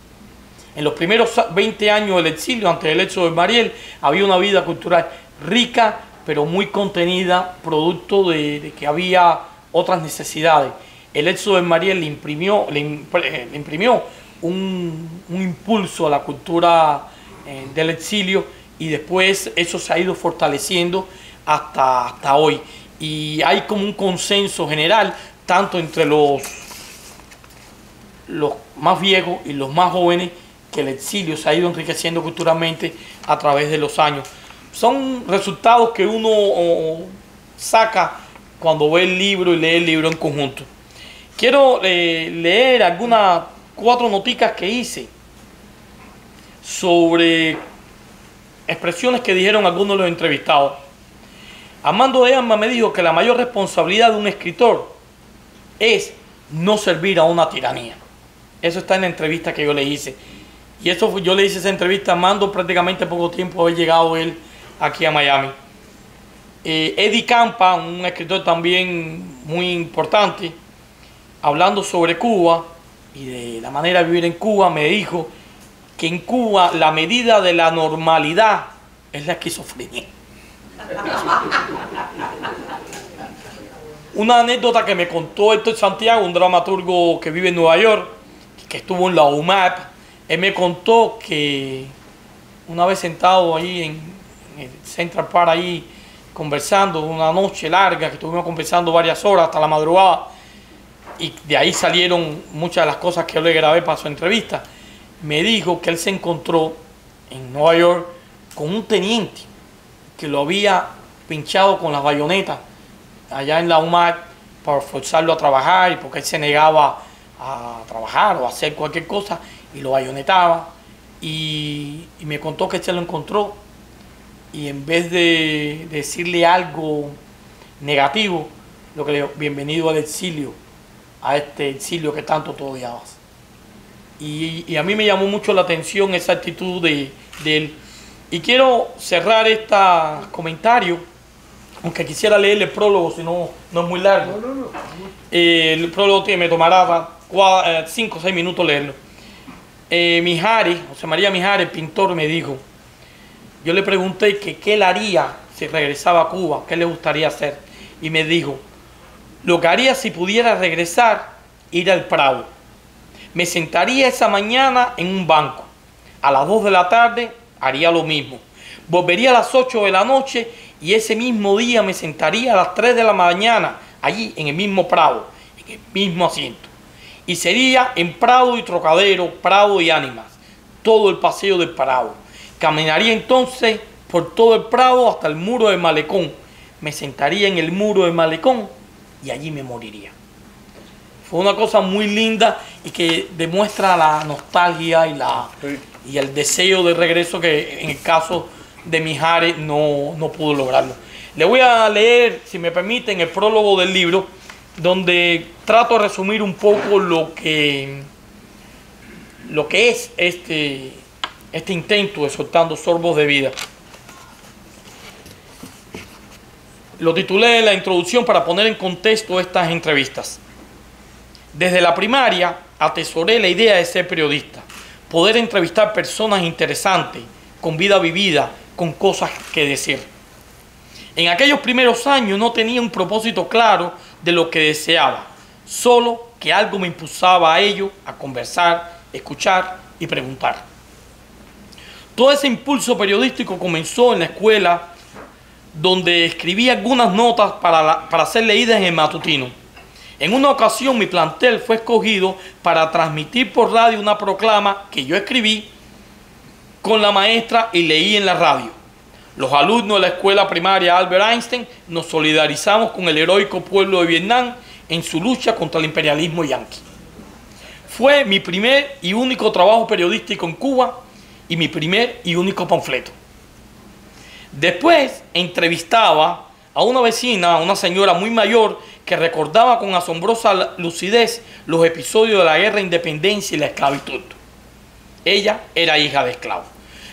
En los primeros 20 años del exilio, antes del éxodo de Mariel, había una vida cultural rica, pero muy contenida, producto de que había otras necesidades. El éxodo de Mariel le imprimió un impulso a la cultura del exilio, y después eso se ha ido fortaleciendo hasta hoy. Y hay como un consenso general, tanto entre los más viejos y los más jóvenes, que el exilio se ha ido enriqueciendo culturalmente a través de los años. Son resultados que uno saca cuando ve el libro y lee el libro en conjunto. Quiero leer algunas 4 noticas que hice sobre expresiones que dijeron algunos de los entrevistados. Armando de Armas me dijo que la mayor responsabilidad de un escritor es no servir a una tiranía. Eso está en la entrevista que yo le hice. Y eso yo le hice esa entrevista a Armando prácticamente poco tiempo haber llegado él aquí a Miami. Eddie Campa, un escritor también muy importante, hablando sobre Cuba y de la manera de vivir en Cuba, me dijo que en Cuba la medida de la normalidad es la esquizofrenia. Una anécdota que me contó Héctor Santiago, un dramaturgo que vive en Nueva York, que estuvo en la UMAP. Él me contó que una vez sentado ahí en el Central Park, ahí conversando, una noche larga, que estuvimos conversando varias horas hasta la madrugada, y de ahí salieron muchas de las cosas que yo le grabé para su entrevista. Me dijo que él se encontró en Nueva York con un teniente que lo había pinchado con las bayonetas allá en la UMAR para forzarlo a trabajar, y porque él se negaba a trabajar o a hacer cualquier cosa, y lo bayonetaba. Y me contó que se lo encontró, y en vez de decirle algo negativo, lo que le dijo: bienvenido al exilio, a este exilio que tanto tú odiabas. Y a mí me llamó mucho la atención esa actitud de él. Y quiero cerrar este comentario, aunque quisiera leerle el prólogo, si no es muy largo. El prólogo me tomará 5 o 6 minutos leerlo. Mijares, José María Mijares, el pintor, me dijo, yo le pregunté que qué él haría si regresaba a Cuba, qué le gustaría hacer, y me dijo: lo que haría si pudiera regresar, ir al Prado. Me sentaría esa mañana en un banco, a las 2 de la tarde haría lo mismo, volvería a las 8 de la noche, y ese mismo día me sentaría a las 3 de la mañana allí en el mismo Prado, en el mismo asiento. Y sería en Prado y Trocadero, Prado y Ánimas, todo el paseo del Prado. Caminaría entonces por todo el Prado hasta el muro del Malecón. Me sentaría en el muro del Malecón y allí me moriría. Fue una cosa muy linda y que demuestra la nostalgia y el deseo de regreso, que en el caso de Mijares no pudo lograrlo. Le voy a leer, si me permiten, el prólogo del libro, donde trato de resumir un poco lo que es este intento de Soltando Sorbos de Vida. Lo titulé en la introducción para poner en contexto estas entrevistas. Desde la primaria atesoré la idea de ser periodista, poder entrevistar personas interesantes, con vida vivida, con cosas que decir. En aquellos primeros años no tenía un propósito claro de lo que deseaba, solo que algo me impulsaba a ello, a conversar, escuchar y preguntar. Todo ese impulso periodístico comenzó en la escuela, donde escribí algunas notas para ser leídas en el matutino. En una ocasión mi plantel fue escogido para transmitir por radio una proclama que yo escribí con la maestra y leí en la radio. Los alumnos de la escuela primaria Albert Einstein nos solidarizamos con el heroico pueblo de Vietnam en su lucha contra el imperialismo yanqui. Fue mi primer y único trabajo periodístico en Cuba y mi primer y único panfleto. Después entrevistaba a una vecina, a una señora muy mayor, que recordaba con asombrosa lucidez los episodios de la guerra de independencia y la esclavitud. Ella era hija de esclavos.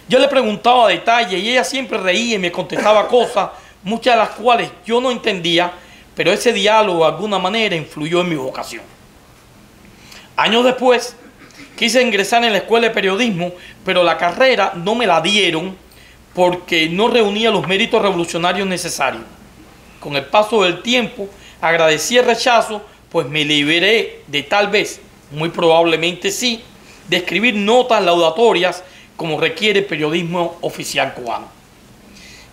Yo le preguntaba detalles y ella siempre reía y me contestaba cosas, muchas de las cuales yo no entendía, pero ese diálogo de alguna manera influyó en mi vocación. Años después, quise ingresar en la escuela de periodismo, pero la carrera no me la dieron porque no reunía los méritos revolucionarios necesarios. Con el paso del tiempo, agradecí el rechazo, pues me liberé de tal vez, muy probablemente sí, de escribir notas laudatorias como requiere el periodismo oficial cubano.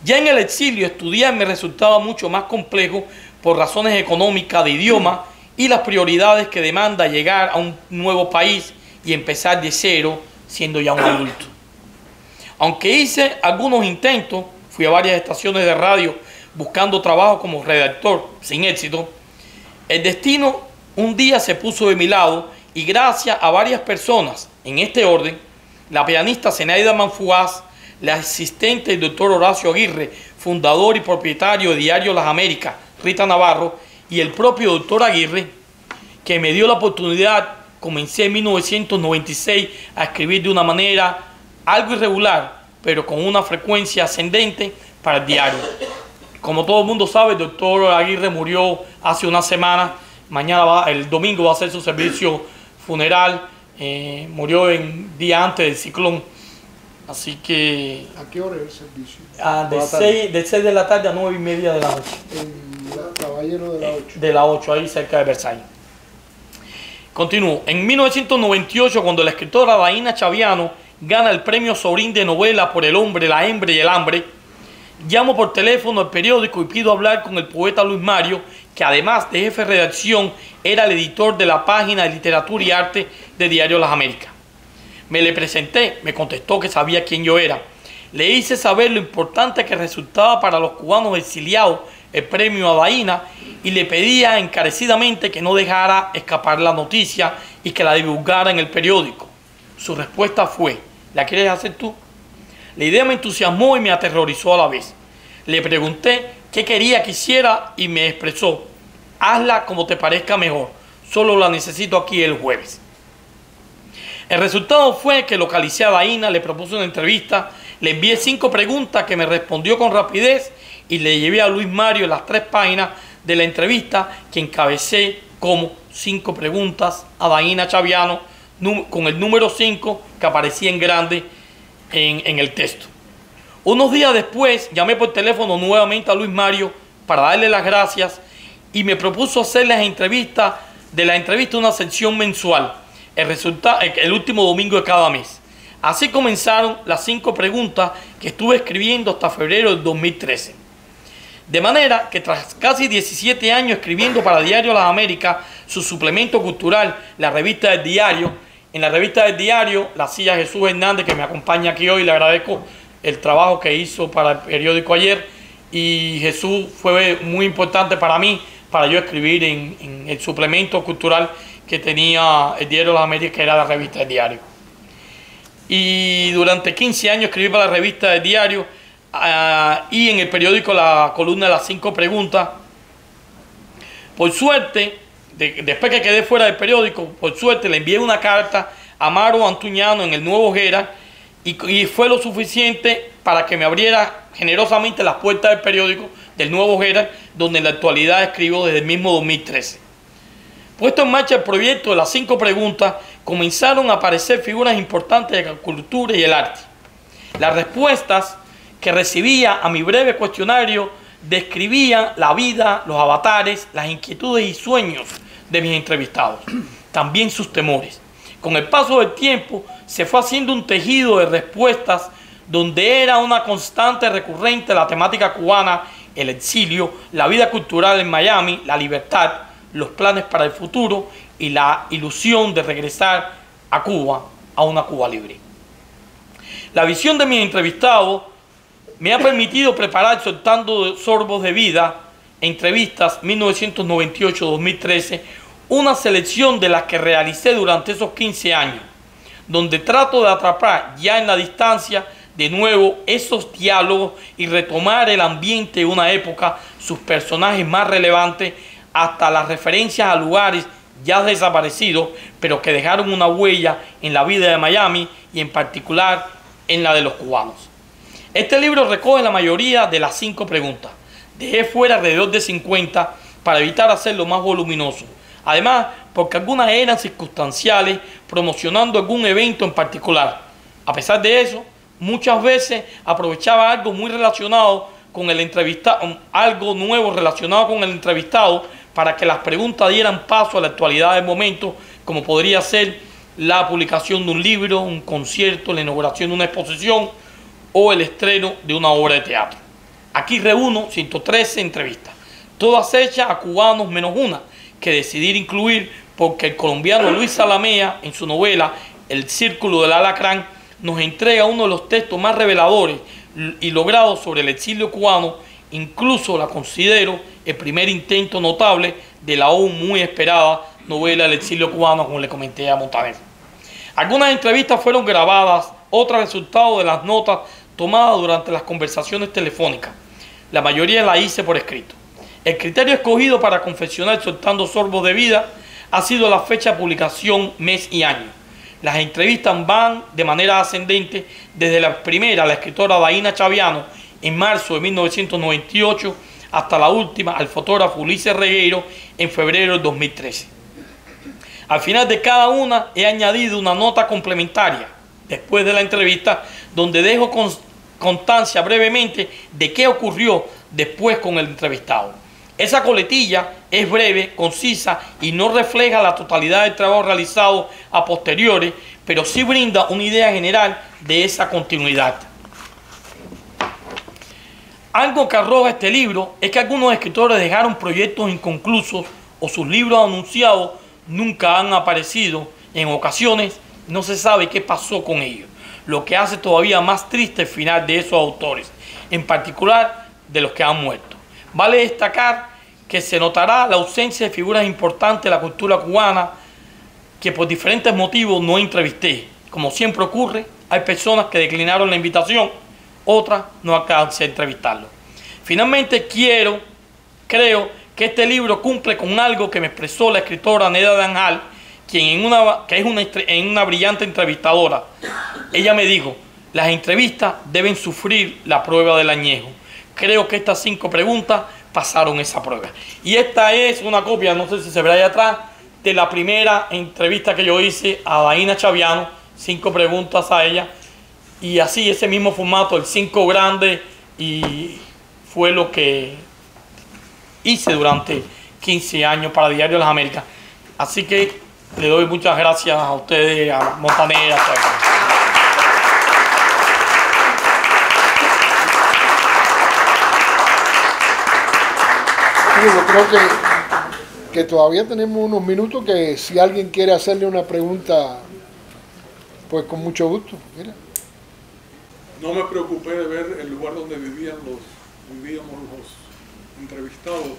Ya en el exilio, estudiar me resultaba mucho más complejo por razones económicas, de idioma y las prioridades que demanda llegar a un nuevo país y empezar de cero siendo ya un adulto. Aunque hice algunos intentos, fui a varias estaciones de radio buscando trabajo como redactor, sin éxito, el destino un día se puso de mi lado y gracias a varias personas, en este orden, la pianista Zenaida Manfugaz, la asistente del doctor Horacio Aguirre, fundador y propietario de Diario Las Américas, Rita Navarro, y el propio doctor Aguirre, que me dio la oportunidad, comencé en 1996 a escribir de una manera algo irregular, pero con una frecuencia ascendente para el diario. Como todo el mundo sabe, el doctor Aguirre murió hace una semana. Mañana, el domingo, va a hacer su servicio funeral. Murió el día antes del ciclón. Así que... ¿A qué hora es el servicio? De 6 de la tarde a 9:30 de la noche. En Caballero de la 8. De la 8, ahí cerca de Versalles. Continúo. En 1998, cuando la escritora Daina Chaviano gana el premio Sobrín de novela por El hombre, la hembra y el hambre, llamo por teléfono al periódico y pido hablar con el poeta Luis Mario, que además de jefe de redacción, era el editor de la página de literatura y arte de Diario Las Américas. Me le presenté, me contestó que sabía quién yo era. Le hice saber lo importante que resultaba para los cubanos exiliados el premio a Daina y le pedía encarecidamente que no dejara escapar la noticia y que la divulgara en el periódico. Su respuesta fue: ¿la quieres hacer tú? La idea me entusiasmó y me aterrorizó a la vez. Le pregunté qué quería que hiciera y me expresó: hazla como te parezca mejor, solo la necesito aquí el jueves. El resultado fue que localicé a Daina, le propuse una entrevista, le envié 5 preguntas que me respondió con rapidez y le llevé a Luis Mario las 3 páginas de la entrevista que encabecé como 5 preguntas a Daina Chaviano con el número 5 que aparecía en grande en el texto. Unos días después llamé por teléfono nuevamente a Luis Mario para darle las gracias y me propuso hacer de la entrevista una sección mensual, el último domingo de cada mes. Así comenzaron las 5 preguntas que estuve escribiendo hasta febrero del 2013. De manera que tras casi 17 años escribiendo para Diario Las Américas, su suplemento cultural, la revista del Diario, en la revista del Diario la hacía Jesús Hernández, que me acompaña aquí hoy, le agradezco el trabajo que hizo para el periódico ayer, y Jesús fue muy importante para mí, para yo escribir en el suplemento cultural que tenía el Diario Las Américas, que era la revista del Diario. Y durante 15 años escribí para la revista del Diario y en el periódico la columna de las 5 preguntas. Por suerte, después que quedé fuera del periódico, por suerte le envié una carta a Maro Antuñano en el Nuevo Herald y fue lo suficiente para que me abriera generosamente las puertas del periódico del Nuevo Herald, donde en la actualidad escribo desde el mismo 2013. Puesto en marcha el proyecto de las 5 preguntas, comenzaron a aparecer figuras importantes de la cultura y el arte. Las respuestas que recibía a mi breve cuestionario describían la vida, los avatares, las inquietudes y sueños de mis entrevistados, también sus temores. Con el paso del tiempo se fue haciendo un tejido de respuestas donde era una constante recurrente la temática cubana el exilio, la vida cultural en Miami, la libertad, los planes para el futuro y la ilusión de regresar a Cuba, a una Cuba libre. La visión de mis entrevistados me ha permitido preparar Soltando Sorbos de Vida, entrevistas 1998-2013, una selección de las que realicé durante esos 15 años, donde trato de atrapar ya en la distancia de nuevo esos diálogos y retomar el ambiente de una época, sus personajes más relevantes, hasta las referencias a lugares ya desaparecidos, pero que dejaron una huella en la vida de Miami y en particular en la de los cubanos. Este libro recoge la mayoría de las 5 preguntas. Dejé fuera alrededor de 50 para evitar hacerlo más voluminoso. Además, porque algunas eran circunstanciales, promocionando algún evento en particular. A pesar de eso, muchas veces aprovechaba algo muy relacionado con el entrevistado, algo nuevo relacionado con el entrevistado, para que las preguntas dieran paso a la actualidad del momento, como podría ser la publicación de un libro, un concierto, la inauguración de una exposición o el estreno de una obra de teatro. Aquí reúno 113 entrevistas, todas hechas a cubanos menos una, que decidí incluir porque el colombiano Luis Zalamea, en su novela El Círculo del Alacrán, nos entrega uno de los textos más reveladores y logrados sobre el exilio cubano. Incluso la considero el primer intento notable de la aún muy esperada novela El exilio cubano, como le comenté a Montaner. Algunas entrevistas fueron grabadas, otras resultado de las notas tomadas durante las conversaciones telefónicas. La mayoría la hice por escrito. El criterio escogido para confeccionar Soltando Sorbos de Vida ha sido la fecha de publicación, mes y año. Las entrevistas van de manera ascendente desde la primera, la escritora Daina Chaviano, en marzo de 1998, hasta la última, al fotógrafo Ulises Regueiro, en febrero del 2013. Al final de cada una he añadido una nota complementaria, después de la entrevista, donde dejo constancia brevemente de qué ocurrió después con el entrevistado. Esa coletilla es breve, concisa y no refleja la totalidad del trabajo realizado a posteriori, pero sí brinda una idea general de esa continuidad. Algo que arroja este libro es que algunos escritores dejaron proyectos inconclusos o sus libros anunciados nunca han aparecido. En ocasiones no se sabe qué pasó con ellos, lo que hace todavía más triste el final de esos autores, en particular de los que han muerto. Vale destacar que se notará la ausencia de figuras importantes de la cultura cubana que por diferentes motivos no entrevisté. Como siempre ocurre, hay personas que declinaron la invitación, otras no alcancé a entrevistarlo. Finalmente creo que este libro cumple con algo que me expresó la escritora Neda Danjal, quien es una brillante entrevistadora. Ella me dijo: las entrevistas deben sufrir la prueba del añejo. Creo que estas 5 preguntas pasaron esa prueba. Y esta es una copia, no sé si se verá ahí atrás, de la primera entrevista que yo hice a Daina Chaviano, 5 preguntas a ella, y así ese mismo formato, el 5 grande, y fue lo que hice durante 15 años para Diario de las Américas. Así que le doy muchas gracias a ustedes, a Montaner, a todos. Yo creo que todavía tenemos unos minutos, que si alguien quiere hacerle una pregunta, pues con mucho gusto. Mira. No me preocupé de ver el lugar donde vivíamos los entrevistados.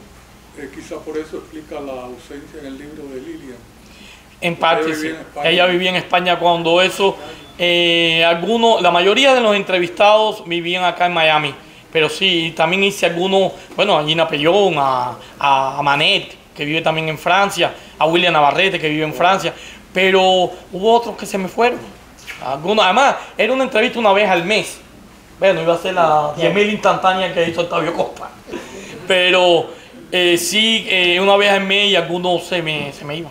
Quizá por eso explica la ausencia en el libro de Lilian. En parte sí. Ella vivía en España cuando eso. La mayoría de los entrevistados vivían acá en Miami. Pero sí, también hice algunos, bueno, a Gina Pellón, a Manet, que vive también en Francia, a William Navarrete, que vive en Francia. Pero hubo otros que se me fueron. Además, era una entrevista una vez al mes. Bueno, iba a ser la 10.000 instantánea que hizo Octavio Costa. Pero sí, una vez al mes, y algunos se me iban.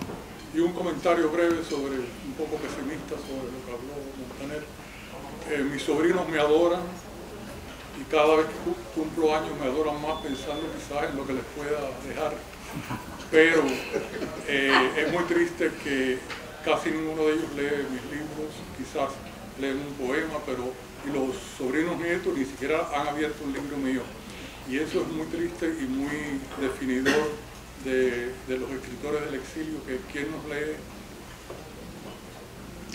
Y un comentario breve sobre, un poco pesimista, sobre lo que habló Montaner. Mis sobrinos me adoran, y cada vez que cumplo años me adoran más, pensando quizás en lo que les pueda dejar. Pero es muy triste que casi ninguno de ellos lee mis libros, quizás leen un poema, y los sobrinos nietos ni siquiera han abierto un libro mío. Y eso es muy triste y muy definidor de los escritores del exilio, que quien nos lee,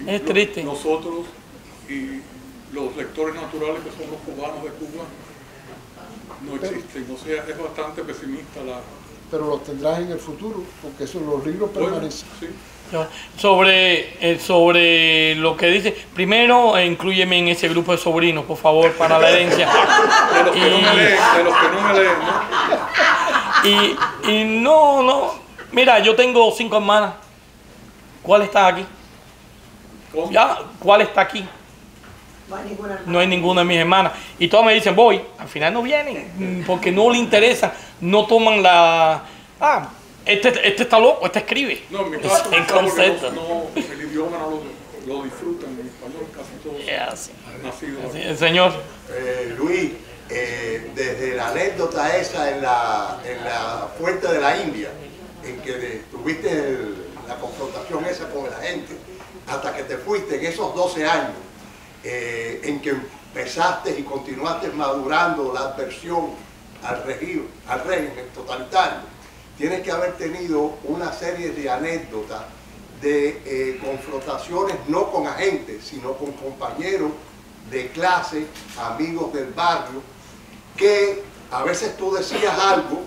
es triste. Nosotros y los lectores naturales que son los cubanos de Cuba, no existen. O sea, es bastante pesimista la... Pero los tendrás en el futuro, porque esos los libros permanecen. Sí. Sobre lo que dice, primero inclúyeme en ese grupo de sobrinos, por favor, para la herencia. De los que no me leen, de los que no me leen, ¿no? Y no, mira, yo tengo 5 hermanas. ¿Cuál está aquí? ¿Cómo? Ya, ¿cuál está aquí? No hay ninguna de mis hermanas. Y todas me dicen, voy. Al final no vienen, porque no le interesa, no toman la... Este está loco, este escribe. No, en mi caso, En concepto. el idioma no lo disfrutan en español, casi todos nacidos. El señor. Luis, desde la anécdota esa en la Fuente de la India, en que tuviste la confrontación esa con la gente, hasta que te fuiste en esos 12 años, en que empezaste y continuaste madurando la adversión al régimen totalitario, tienes que haber tenido una serie de anécdotas de confrontaciones no con agentes, sino con compañeros de clase, amigos del barrio, que a veces tú decías algo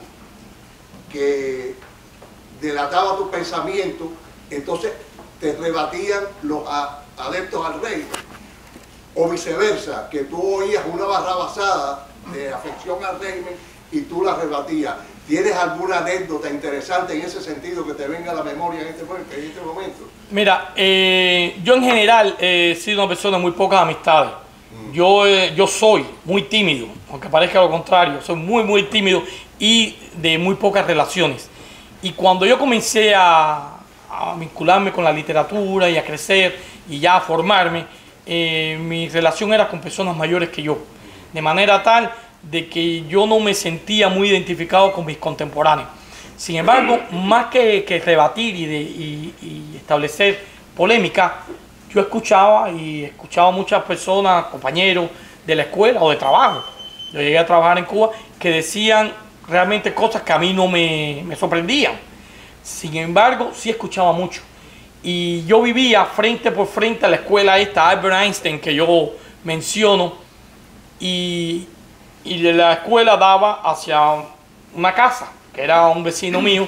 que delataba tu pensamiento, entonces te rebatían los adeptos al régimen, o viceversa, que tú oías una barrabasada de afección al régimen y tú la rebatías. ¿Tienes alguna anécdota interesante en ese sentido que te venga a la memoria en este momento? Mira, yo en general he sido una persona de muy pocas amistades. Yo soy muy tímido, aunque parezca lo contrario, soy muy tímido y de muy pocas relaciones. Y cuando yo comencé a vincularme con la literatura y a crecer y ya a formarme, mi relación era con personas mayores que yo, de manera tal de que yo no me sentía muy identificado con mis contemporáneos. Sin embargo, más que rebatir y establecer polémica, yo escuchaba muchas personas, compañeros de la escuela o de trabajo. Yo llegué a trabajar en Cuba que decían realmente cosas que a mí no me sorprendían. Sin embargo, sí escuchaba mucho. Y yo vivía frente por frente a la escuela esta, Albert Einstein, que yo menciono, y de la escuela daba hacia una casa, que era un vecino mío,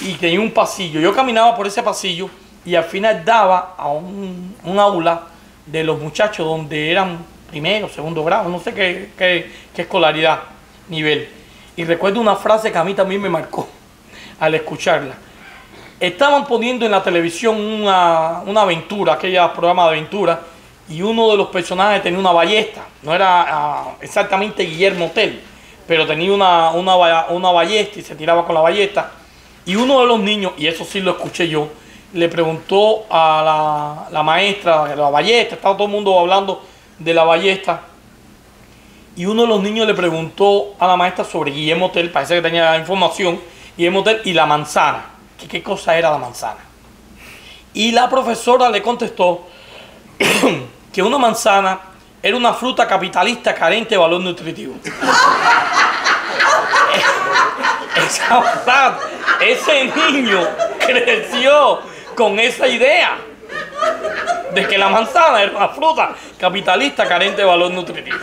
y tenía un pasillo. Yo caminaba por ese pasillo y al final daba a un aula de los muchachos donde eran primero, segundo grado, no sé qué escolaridad, nivel. Y recuerdo una frase que a mí también me marcó al escucharla. Estaban poniendo en la televisión una aventura, aquella programa de aventura, y uno de los personajes tenía una ballesta. No era exactamente Guillermo Tell, pero tenía una ballesta y se tiraba con la ballesta. Y uno de los niños, y eso sí lo escuché yo, le preguntó a la maestra de la ballesta, estaba todo el mundo hablando de la ballesta, y uno de los niños le preguntó a la maestra sobre Guillermo Tell, parece que tenía información, Guillermo Tell y la manzana, que qué cosa era la manzana. Y la profesora le contestó que una manzana era una fruta capitalista carente de valor nutritivo. Ese niño creció con esa idea de que la manzana era una fruta capitalista carente de valor nutritivo.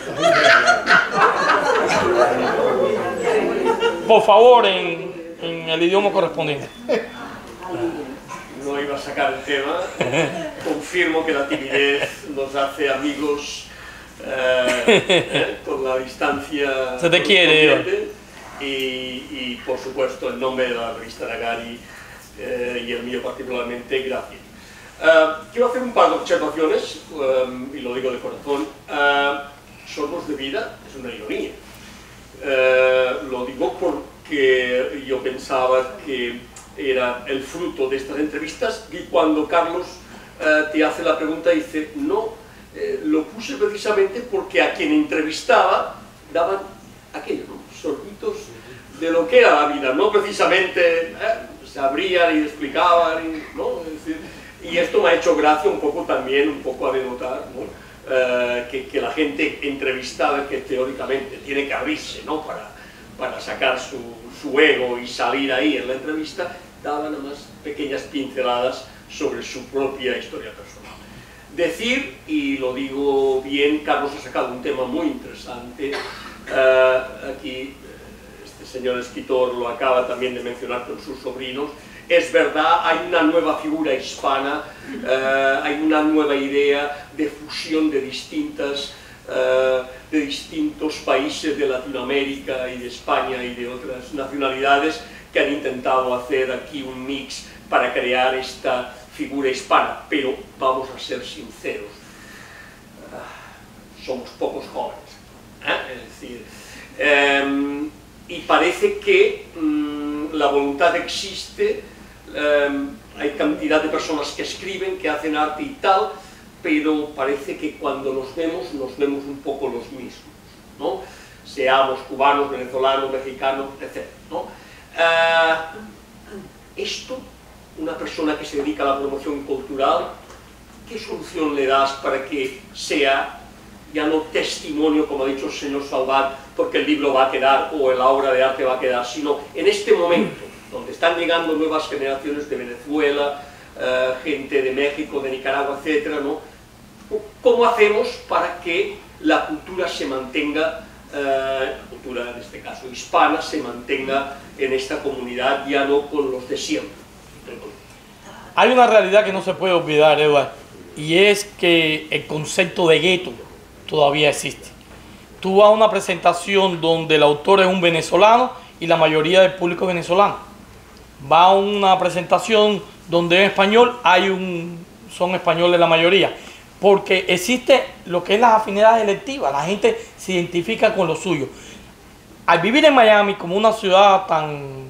Por favor, en el idioma correspondiente. No iba a sacar el tema. Confirmo que la timidez nos hace amigos con la distancia. Se te quiere. Y por supuesto, en nombre de la revista Nagari y el mío particularmente, gracias. Quiero hacer un par de observaciones, y lo digo de corazón. Sorbos de vida es una ironía. Lo digo porque yo pensaba que era el fruto de estas entrevistas, y cuando Carlos te hace la pregunta dice, no, lo puse precisamente porque a quien entrevistaba daban aquello, ¿no? Sorbitos de lo que era la vida, no precisamente se abrían y explicaban, ¿no? Es decir, y esto me ha hecho gracia un poco también, un poco a denotar, ¿no? Que la gente entrevistada, que teóricamente tiene que abrirse, ¿no? para sacar su ego y salir ahí en la entrevista, daba nada más pequeñas pinceladas sobre su propia historia personal. Decir, y lo digo bien, Carlos ha sacado un tema muy interesante, aquí este señor escritor lo acaba también de mencionar con sus sobrinos. Es verdad, hay una nueva figura hispana, hay una nueva idea de fusión de distintos países de Latinoamérica y de España y de otras nacionalidades que han intentado hacer aquí un mix para crear esta figura hispana, pero vamos a ser sinceros, somos pocos jóvenes, es decir, y parece que la voluntad existe, hay cantidad de personas que escriben, que hacen arte y tal, pero parece que cuando nos vemos un poco los mismos, ¿no? Seamos cubanos, venezolanos, mexicanos, etc., ¿no? Esto, una persona que se dedica a la promoción cultural, ¿qué solución le das para que sea ya no testimonio, como ha dicho el señor Salvat, porque el libro va a quedar o la obra de arte va a quedar, sino en este momento, donde están llegando nuevas generaciones de Venezuela, gente de México, de Nicaragua, etcétera, ¿no? ¿Cómo hacemos para que la cultura se mantenga, la cultura en este caso hispana, se mantenga en esta comunidad, ya no con los de siempre? Hay una realidad que no se puede olvidar, Edward, y es que el concepto de gueto todavía existe. Tú vas a una presentación donde el autor es un venezolano y la mayoría del público es venezolano. Va a una presentación donde es español, son españoles la mayoría. Porque existe lo que es las afinidades electivas, la gente se identifica con lo suyo. Al vivir en Miami como una ciudad tan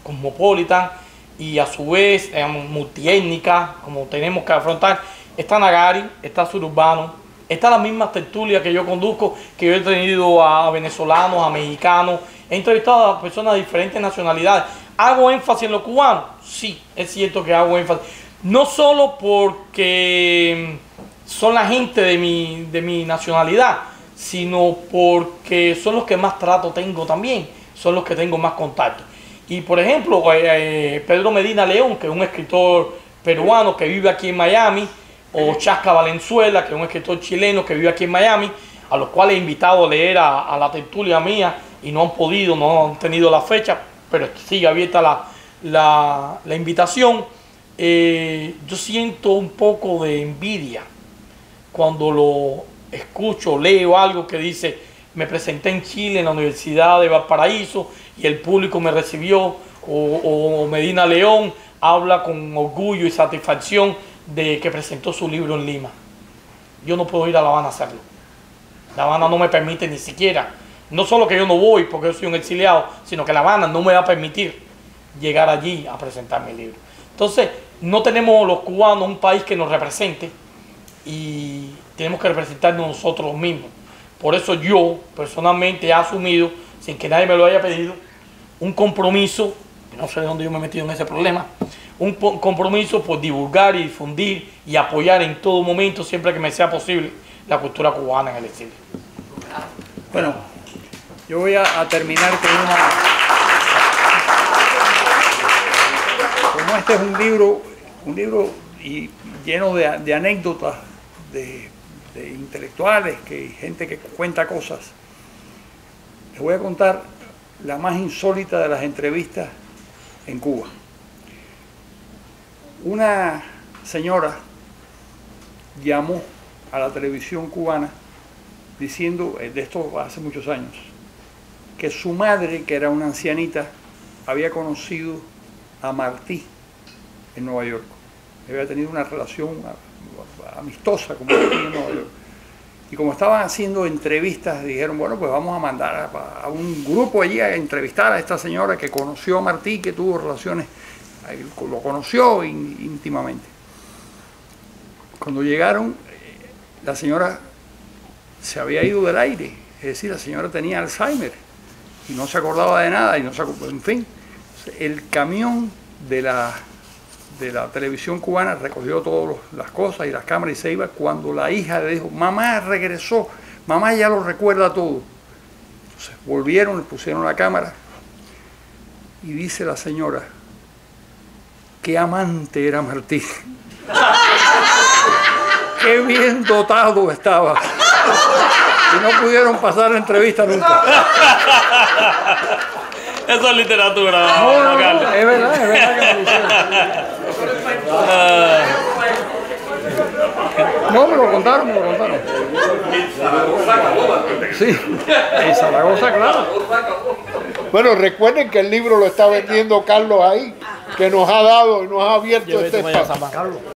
cosmopolita y a su vez multiétnica, como tenemos que afrontar, está Nagari, está Sururbano, está las mismas tertulias que yo conduzco, que yo he tenido a venezolanos, a mexicanos, he entrevistado a personas de diferentes nacionalidades. ¿Hago énfasis en lo cubano? Sí, es cierto que hago énfasis. No solo porque son la gente de mi nacionalidad, sino porque son los que más trato tengo también, son los que tengo más contacto. Y por ejemplo, Pedro Medina León, que es un escritor peruano que vive aquí en Miami, o Chasca Valenzuela, que es un escritor chileno que vive aquí en Miami, a los cuales he invitado a leer a la tertulia mía y no han podido, no han tenido la fecha, pero sigue abierta la invitación. Yo siento un poco de envidia cuando lo escucho, leo algo que dice: me presenté en Chile, en la Universidad de Valparaíso, y el público me recibió, o Medina León habla con orgullo y satisfacción de que presentó su libro en Lima. Yo no puedo ir a La Habana a hacerlo. La Habana no me permite ni siquiera, no solo que yo no voy porque yo soy un exiliado, sino que La Habana no me va a permitir llegar allí a presentar mi libro. Entonces, no tenemos los cubanos un país que nos represente y tenemos que representarnos nosotros mismos. Por eso yo personalmente he asumido, sin que nadie me lo haya pedido, un compromiso, no sé de dónde yo me he metido en ese problema, un compromiso por divulgar y difundir y apoyar en todo momento, siempre que me sea posible, la cultura cubana en el exilio. Bueno, yo voy a terminar con una... Como este es un libro lleno de anécdotas de intelectuales, gente que cuenta cosas, les voy a contar la más insólita de las entrevistas en Cuba. Una señora llamó a la televisión cubana diciendo, de esto hace muchos años, que su madre, que era una ancianita, había conocido a Martí en Nueva York. Había tenido una relación amistosa con Martí en Nueva York. Y como estaban haciendo entrevistas, dijeron, bueno, pues vamos a mandar a un grupo allí a entrevistar a esta señora que conoció a Martí, que tuvo relaciones, lo conoció íntimamente. Cuando llegaron, la señora se había ido del aire, es decir, la señora tenía Alzheimer y no se acordaba de nada, y no se acordaba, en fin. El camión de la televisión cubana recogió todas las cosas y las cámaras y se iba. Cuando la hija le dijo, mamá regresó, mamá ya lo recuerda todo, Entonces volvieron, le pusieron la cámara y dice la señora, qué amante era Martí. Qué bien dotado estaba. Y no pudieron pasar la entrevista nunca. Eso es literatura. No, es verdad que me lo hicieron. No, me lo contaron. En Zaragoza acabó. Sí, en Zaragoza, claro. Bueno, recuerden que el libro lo está vendiendo Carlos ahí, que nos ha dado y nos ha abierto este espacio. Carlos.